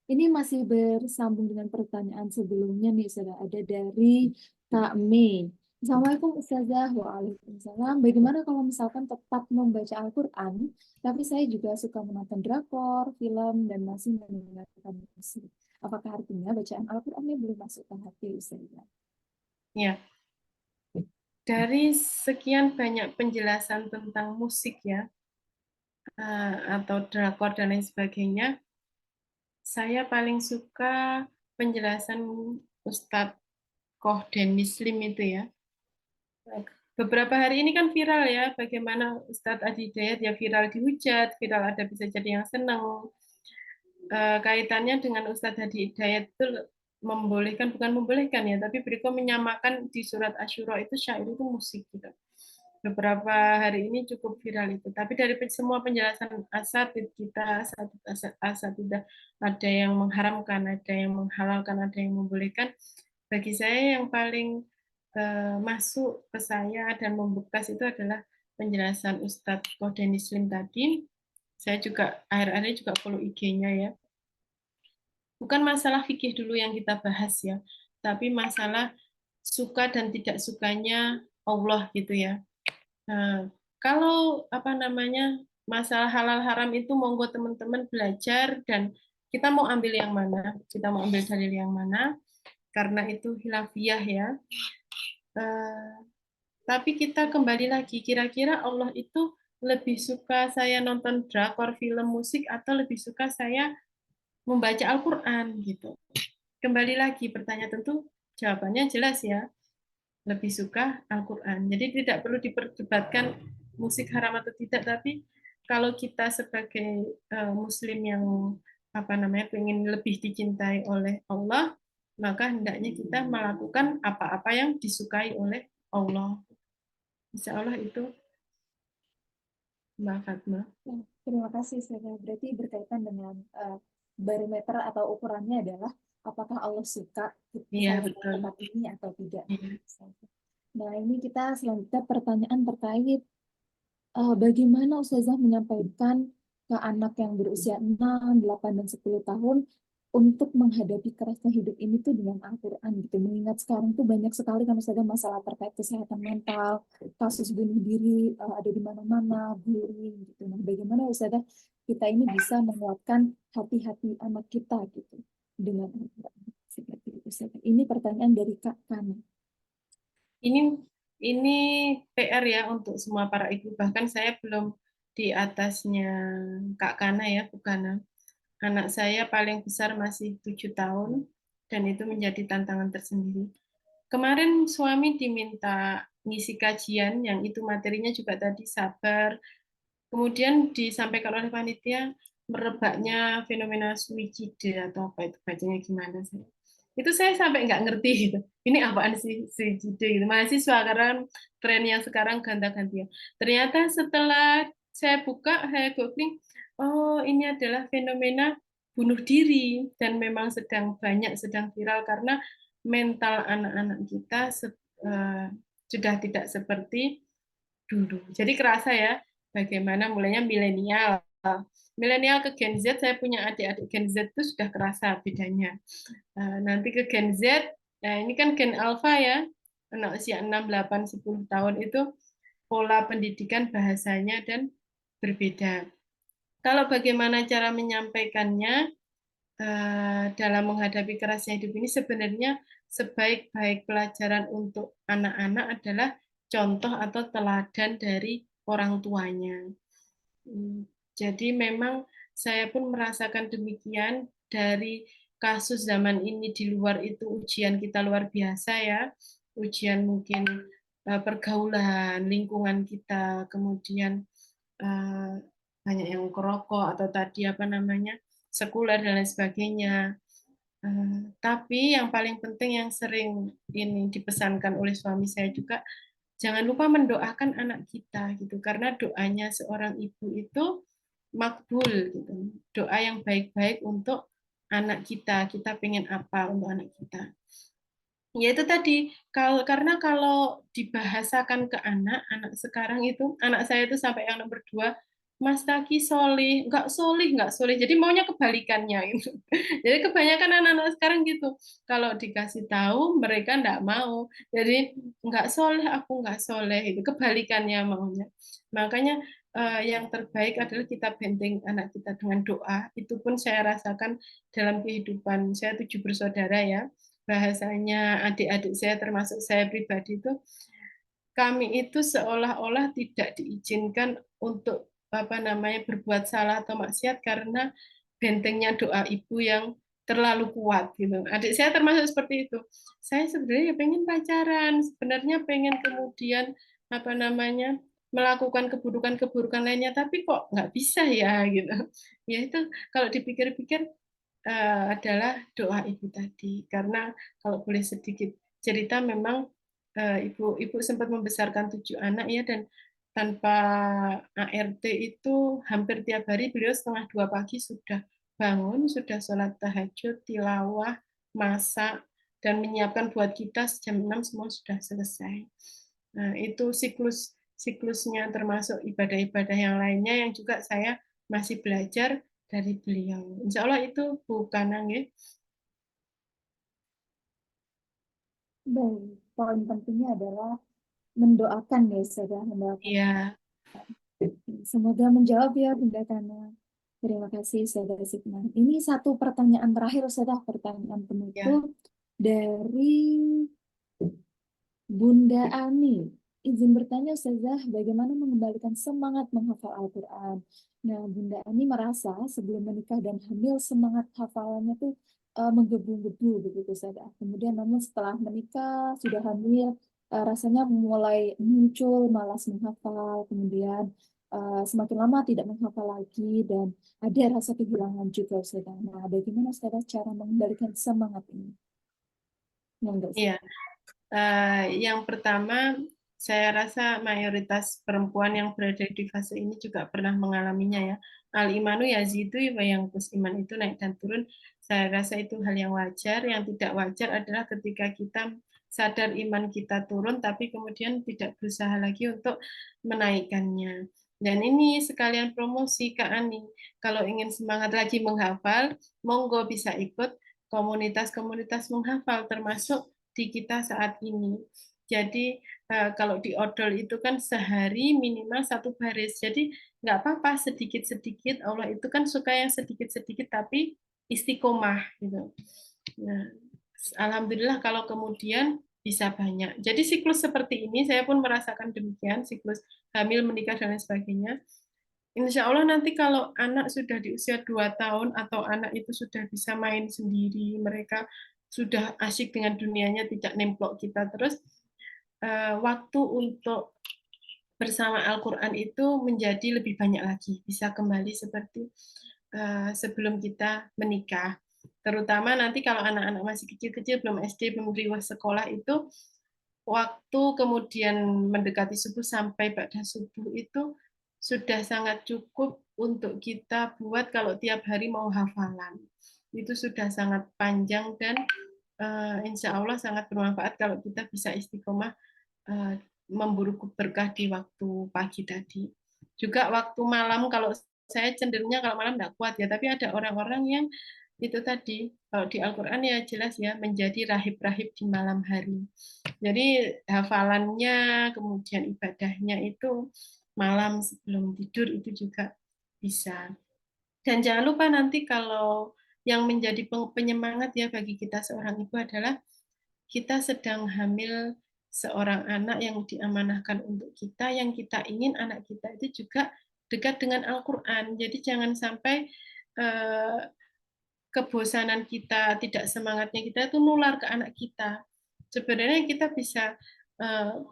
Ini masih bersambung dengan pertanyaan sebelumnya nih, Ustazah. Ada dari Kak Mei. Assalamualaikum Ustazah. Waalaikumsalam. Bagaimana kalau misalkan tetap membaca Al-Quran, tapi saya juga suka menonton drakor, film, dan masih mendengarkan musik. Apakah artinya bacaan Al-Qurannya belum masuk ke hati Ustazah? Ya. Dari sekian banyak penjelasan tentang musik ya, atau drakor dan lain sebagainya, saya paling suka penjelasan Ustadz Koh Denis Lim itu ya. Beberapa hari ini kan viral ya, bagaimana Ustadz Adi Hidayat ya viral dihujat, viral ada bisa jadi yang senang. Kaitannya dengan Ustadz Adi Hidayat itu membolehkan, bukan membolehkan ya, tapi beliau menyamakan di surat Asyura itu syair itu musik gitu. Beberapa hari ini cukup viral itu. Tapi dari semua penjelasan asatid kita, asatidah, ada yang mengharamkan, ada yang menghalalkan, ada yang membolehkan. Bagi saya yang paling masuk ke saya dan membekas itu adalah penjelasan Ustadz Koden Muslim tadi. Saya juga akhir-akhir ini juga follow IG-nya ya. Bukan masalah fikih dulu yang kita bahas ya, tapi masalah suka dan tidak sukanya Allah gitu ya. Nah, kalau masalah halal haram itu monggo teman-teman belajar dan kita mau ambil yang mana, kita mau ambil dalil yang mana, karena itu khilafiyah ya. Tapi kita kembali lagi, kira-kira Allah itu lebih suka saya nonton drakor, film, musik, atau lebih suka saya membaca Al-Quran gitu. Kembali lagi pertanyaan, tentu jawabannya jelas ya, lebih suka Al-Quran. Jadi tidak perlu diperdebatkan musik haram atau tidak, tapi kalau kita sebagai Muslim yang pengen lebih dicintai oleh Allah, maka hendaknya kita melakukan apa-apa yang disukai oleh Allah. Insya Allah itu Mbak Fatma. Terima kasih, Ustazah. Berarti berkaitan dengan barometer atau ukurannya adalah apakah Allah suka Iya, saya betul. tempat ini atau tidak. Iya. Nah, ini kita selanjutnya pertanyaan terkait bagaimana Ustazah menyampaikan ke anak yang berusia 6, 8, dan 10 tahun untuk menghadapi kerasnya hidup ini tuh dengan Al-Quran gitu. Mengingat sekarang tuh banyak sekali kan Ustazah masalah terkait kesehatan mental, kasus bunuh diri ada di mana-mana, bullying gitu. Nah, bagaimana Ustazah kita ini bisa menguatkan hati-hati anak kita gitu dengan Al-Quran seperti itu Ustazah. Ini pertanyaan dari Kak Kana. Ini ini PR ya untuk semua para ibu. Bahkan saya belum di atasnya Kak Kana ya, bukan. Anak saya paling besar masih 7 tahun dan itu menjadi tantangan tersendiri. Kemarin suami diminta ngisi kajian yang itu materinya juga tadi sabar. Kemudian disampaikan oleh panitia merebaknya fenomena suicide atau apa itu bacanya gimana sih? Itu saya sampai nggak ngerti gitu. Ini apaan sih suicide gitu. Mahasiswa karena tren yang sekarang ganta-gantian. Ternyata setelah saya buka, saya googling, oh ini adalah fenomena bunuh diri dan memang sedang banyak, sedang viral karena mental anak-anak kita sudah tidak seperti dulu. Jadi kerasa ya, bagaimana mulainya milenial. Milenial ke Gen Z, saya punya adik-adik Gen Z itu sudah kerasa bedanya. Nanti ke Gen Z, nah ini kan Gen Alpha ya, anak usia 6, 8, 10 tahun itu pola pendidikan bahasanya dan berbeda. Kalau bagaimana cara menyampaikannya dalam menghadapi kerasnya hidup ini sebenarnya sebaik-baik pelajaran untuk anak-anak adalah contoh atau teladan dari orang tuanya. Jadi memang saya pun merasakan demikian dari kasus zaman ini di luar itu ujian kita luar biasa ya. Ujian mungkin pergaulan, lingkungan kita, kemudian banyak yang kerokok atau tadi apa namanya sekuler dan lain sebagainya. Tapi yang paling penting yang sering ini dipesankan oleh suami saya juga, jangan lupa mendoakan anak kita gitu, karena doanya seorang ibu itu makbul gitu. Doa yang baik-baik untuk anak kita. Kita pengen apa untuk anak kita. Ya itu tadi, karena kalau dibahasakan ke anak sekarang itu, anak saya itu sampai yang nomor 2, Mas Taki solih, nggak solih. Jadi maunya kebalikannya gitu. Jadi kebanyakan anak-anak sekarang gitu. Kalau dikasih tahu mereka nggak mau. Jadi nggak soleh, aku nggak soleh. Itu kebalikannya maunya. Makanya yang terbaik adalah kita benteng anak kita dengan doa. Itu pun saya rasakan dalam kehidupan saya 7 bersaudara ya. Bahasanya adik-adik saya termasuk saya pribadi itu kami itu seolah-olah tidak diizinkan untuk apa namanya berbuat salah atau maksiat karena bentengnya doa ibu yang terlalu kuat gitu. Adik saya termasuk seperti itu. Saya sebenarnya pengen pacaran, sebenarnya pengen kemudian apa namanya melakukan keburukan-keburukan lainnya, tapi kok nggak bisa ya gitu. Ya itu kalau dipikir-pikir adalah doa ibu tadi. Karena kalau boleh sedikit cerita, memang ibu sempat membesarkan 7 anak ya, dan tanpa ART itu hampir tiap hari beliau 1:30 pagi sudah bangun, sudah sholat tahajud, tilawah, masak, dan menyiapkan buat kita jam 6 semua sudah selesai. Nah, itu siklusnya termasuk ibadah-ibadah yang lainnya yang juga saya masih belajar dari beliau. Insya Allah itu bukan ya. Baik, poin pentingnya adalah mendoakan ya, Ustazah, mendoakan. Iya. Semoga menjawab ya Bunda Kana. Terima kasih Ustazah Signa. Ini satu pertanyaan terakhir Ustazah, pertanyaan penutup dari Bunda Ani. Izin bertanya Ustazah, bagaimana mengembalikan semangat menghafal Al-Quran? Nah, Bunda Ani merasa sebelum menikah dan hamil semangat hafalannya tuh menggebu-gebu begitu Ustazah. Kemudian namun setelah menikah, sudah hamil, rasanya mulai muncul malas menghafal, kemudian semakin lama tidak menghafal lagi dan ada rasa kehilangan juga Ustazah. Nah, bagaimana Ustazah cara mengembalikan semangat ini? Iya. Yang pertama, saya rasa mayoritas perempuan yang berada di fase ini juga pernah mengalaminya ya. Al-imanu yazidu wa yang iman itu naik dan turun. Saya rasa itu hal yang wajar. Yang tidak wajar adalah ketika kita sadar iman kita turun, tapi kemudian tidak berusaha lagi untuk menaikkannya. Dan ini sekalian promosi Kak Ani, kalau ingin semangat lagi menghafal, monggo bisa ikut komunitas-komunitas menghafal, termasuk di kita saat ini. Jadi kalau di odol itu kan sehari minimal 1 baris, jadi nggak apa-apa sedikit-sedikit, Allah itu kan suka yang sedikit-sedikit tapi istiqomah gitu. Nah, alhamdulillah kalau kemudian bisa banyak. Jadi siklus seperti ini saya pun merasakan demikian, siklus hamil, menikah dan lain sebagainya. Insya Allah nanti kalau anak sudah di usia 2 tahun atau anak itu sudah bisa main sendiri, mereka sudah asyik dengan dunianya, tidak nemplok kita terus, waktu untuk bersama Al-Quran itu menjadi lebih banyak lagi, bisa kembali seperti sebelum kita menikah. Terutama nanti kalau anak-anak masih kecil-kecil, belum SD, belum riwah sekolah itu, waktu kemudian mendekati subuh sampai pada subuh itu sudah sangat cukup untuk kita buat kalau tiap hari mau hafalan. Itu sudah sangat panjang dan insya Allah sangat bermanfaat kalau kita bisa istiqomah memburu berkah di waktu pagi tadi. Juga waktu malam, kalau saya cenderungnya kalau malam tidak kuat ya, tapi ada orang-orang yang itu tadi, kalau di Al-Quran ya jelas ya, menjadi rahib-rahib di malam hari. Jadi hafalannya, kemudian ibadahnya itu malam sebelum tidur itu juga bisa. Dan jangan lupa nanti kalau yang menjadi penyemangat ya bagi kita seorang ibu adalah kita sedang hamil seorang anak yang diamanahkan untuk kita, yang kita ingin anak kita itu juga dekat dengan Al-Quran. Jadi jangan sampai kebosanan kita, tidak semangatnya kita itu nular ke anak kita. Sebenarnya kita bisa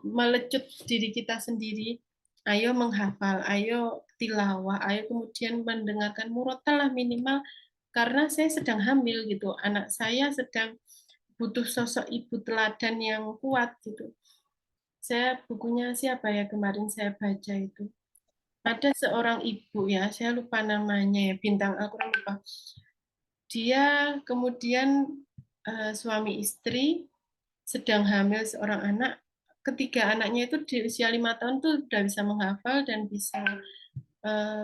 melecut diri kita sendiri, ayo menghafal, ayo tilawah, ayo kemudian mendengarkan murotal lah minimal, karena saya sedang hamil gitu, anak saya sedang butuh sosok ibu teladan yang kuat gitu. Saya bukunya siapa ya kemarin saya baca itu. Ada seorang ibu ya, saya lupa namanya ya, bintang Al-Quran lupa. Dia kemudian suami istri sedang hamil seorang anak. Ketiga anaknya itu di usia 5 tahun tuh sudah bisa menghafal dan bisa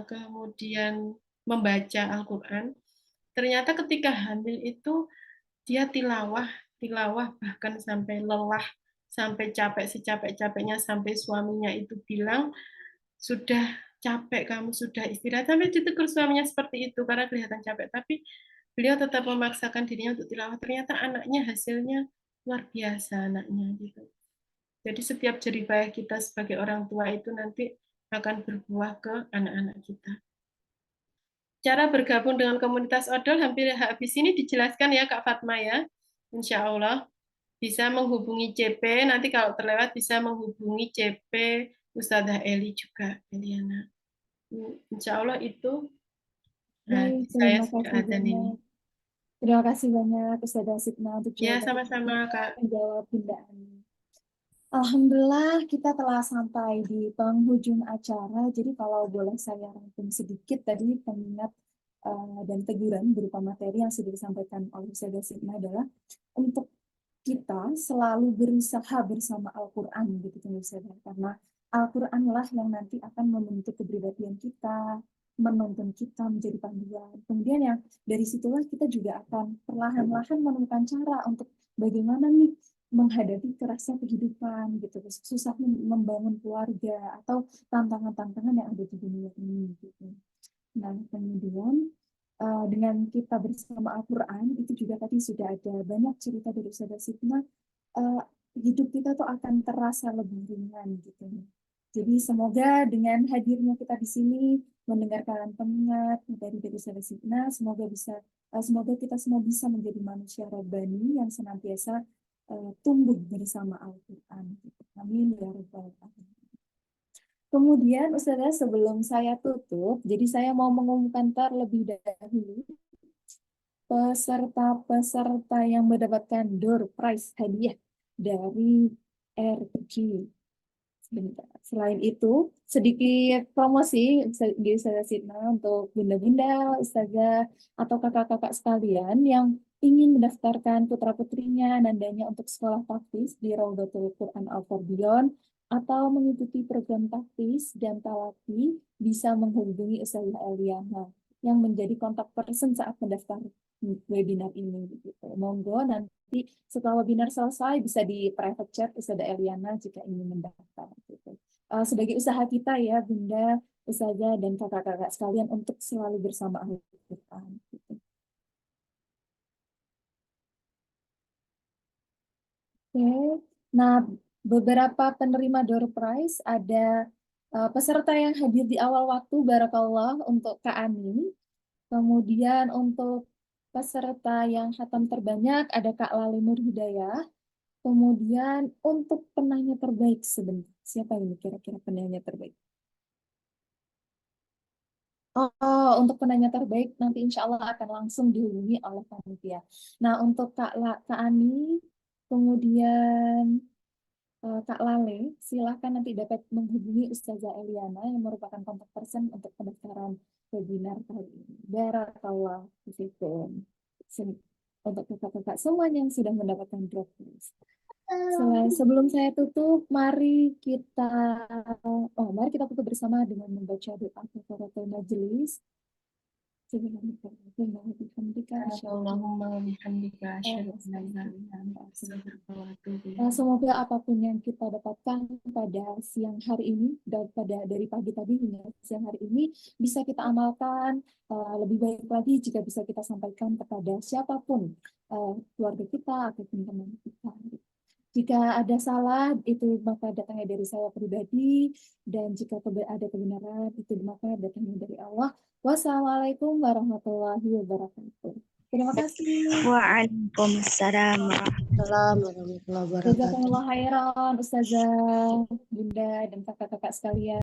kemudian membaca Al-Quran. Ternyata ketika hamil itu dia tilawah bahkan sampai lelah, sampai capek secapek-capeknya, sampai suaminya itu bilang, sudah capek kamu, sudah istirahat, sampai ditegur suaminya seperti itu karena kelihatan capek, tapi beliau tetap memaksakan dirinya untuk tilawah. Ternyata anaknya hasilnya luar biasa anaknya gitu. Jadi setiap jerih payah kita sebagai orang tua itu nanti akan berbuah ke anak-anak kita. Cara bergabung dengan komunitas odol hampir habis ini dijelaskan ya Kak Fatma ya. Insya Allah bisa menghubungi CP, nanti kalau terlewat bisa menghubungi CP Ustadzah Eli juga, Eliana. Insya Allah itu Baik, saya terima sudah kasih adzan ini. banyak. Terima kasih banyak Ustazah Sitna untuk Ya, jawaban sama-sama Kak. menjawab Bunda Ani. Alhamdulillah kita telah sampai di penghujung acara. Jadi kalau boleh saya rangkum sedikit tadi pengingat dan teguran berupa materi yang sudah disampaikan oleh Ustazah Sitna adalah untuk kita selalu berusaha bersama Al-Quran gitu Ustazah. Karena Al-Quran lah yang nanti akan membentuk kepribadian kita, menuntun kita menjadi panduan. Kemudian yang dari situlah kita juga akan perlahan-lahan menemukan cara untuk bagaimana nih menghadapi kerasnya kehidupan gitu, susahnya membangun keluarga atau tantangan-tantangan yang ada di dunia ini gitu. Nah, kemudian dengan kita bersama Al-Quran itu juga tadi sudah ada banyak cerita dari Ustazah Sitna, hidup kita tuh akan terasa lebih ringan gitu. Jadi semoga dengan hadirnya kita di sini mendengarkan pengingat dari Ustazah Sitna, semoga kita semua bisa menjadi manusia robbani yang senantiasa tumbuh bersama Al-Quran. Amin ya rabbal alamin. Kemudian Ustazah sebelum saya tutup, jadi saya mau mengumumkan terlebih dahulu peserta-peserta yang mendapatkan door prize hadiah dari RG. Sebentar. Selain itu, sedikit promosi di Ustazah Sitna untuk bunda-bunda, ustazah, atau kakak-kakak sekalian yang ingin mendaftarkan putra-putrinya, nandanya untuk sekolah tahfiz di Raudhatul Quran Al-Fardion, atau mengikuti program taktis dan talaki bisa menghubungi Ustazah Eliana yang menjadi kontak person saat mendaftar webinar ini. Gitu. Monggo nanti setelah webinar selesai bisa di private chat Ustazah Eliana jika ingin mendaftar. Gitu. Sebagai usaha kita ya Bunda, Ustazah dan kakak-kakak sekalian untuk selalu bersama Al-Quran. Gitu. Oke, nah beberapa penerima door prize ada peserta yang hadir di awal waktu, barakallah untuk Kak Ani. Kemudian untuk peserta yang khatam terbanyak ada Kak Lali Nur Hidayah. Kemudian untuk penanya terbaik sebentar, siapa ini kira-kira penanya terbaik? Oh, untuk penanya terbaik nanti insya Allah akan langsung dihubungi oleh panitia. Nah, untuk Kak Ani, kemudian Kak Lale, silahkan nanti dapat menghubungi Ustazah Eliana yang merupakan kontak person untuk pendaftaran webinar kali ini. Barakallah fiikum. Untuk kakak-kakak semuanya yang sudah mendapatkan drop list. Sebelum saya tutup, mari kita tutup bersama dengan membaca doa kafaratul majelis. Allahumma wa bihamdika asyhadu an la ilaha illa anta astaghfiruka wa atubu ilaik. Semoga apapun yang kita dapatkan pada siang hari ini, dari pagi tadi hingga siang hari ini, bisa kita amalkan lebih baik lagi jika bisa kita sampaikan kepada siapapun, keluarga kita ataupun teman kita. Jika ada salah, itu maka datangnya dari saya pribadi, dan jika ada kebenaran, itu maka datangnya dari Allah. Wassalamualaikum warahmatullahi wabarakatuh. Terima kasih. Waalaikumsalam Assalamualaikum warahmatullahi wabarakatuh. Jazakumullah khairan, Ustazah, Bunda, dan kakak-kakak sekalian.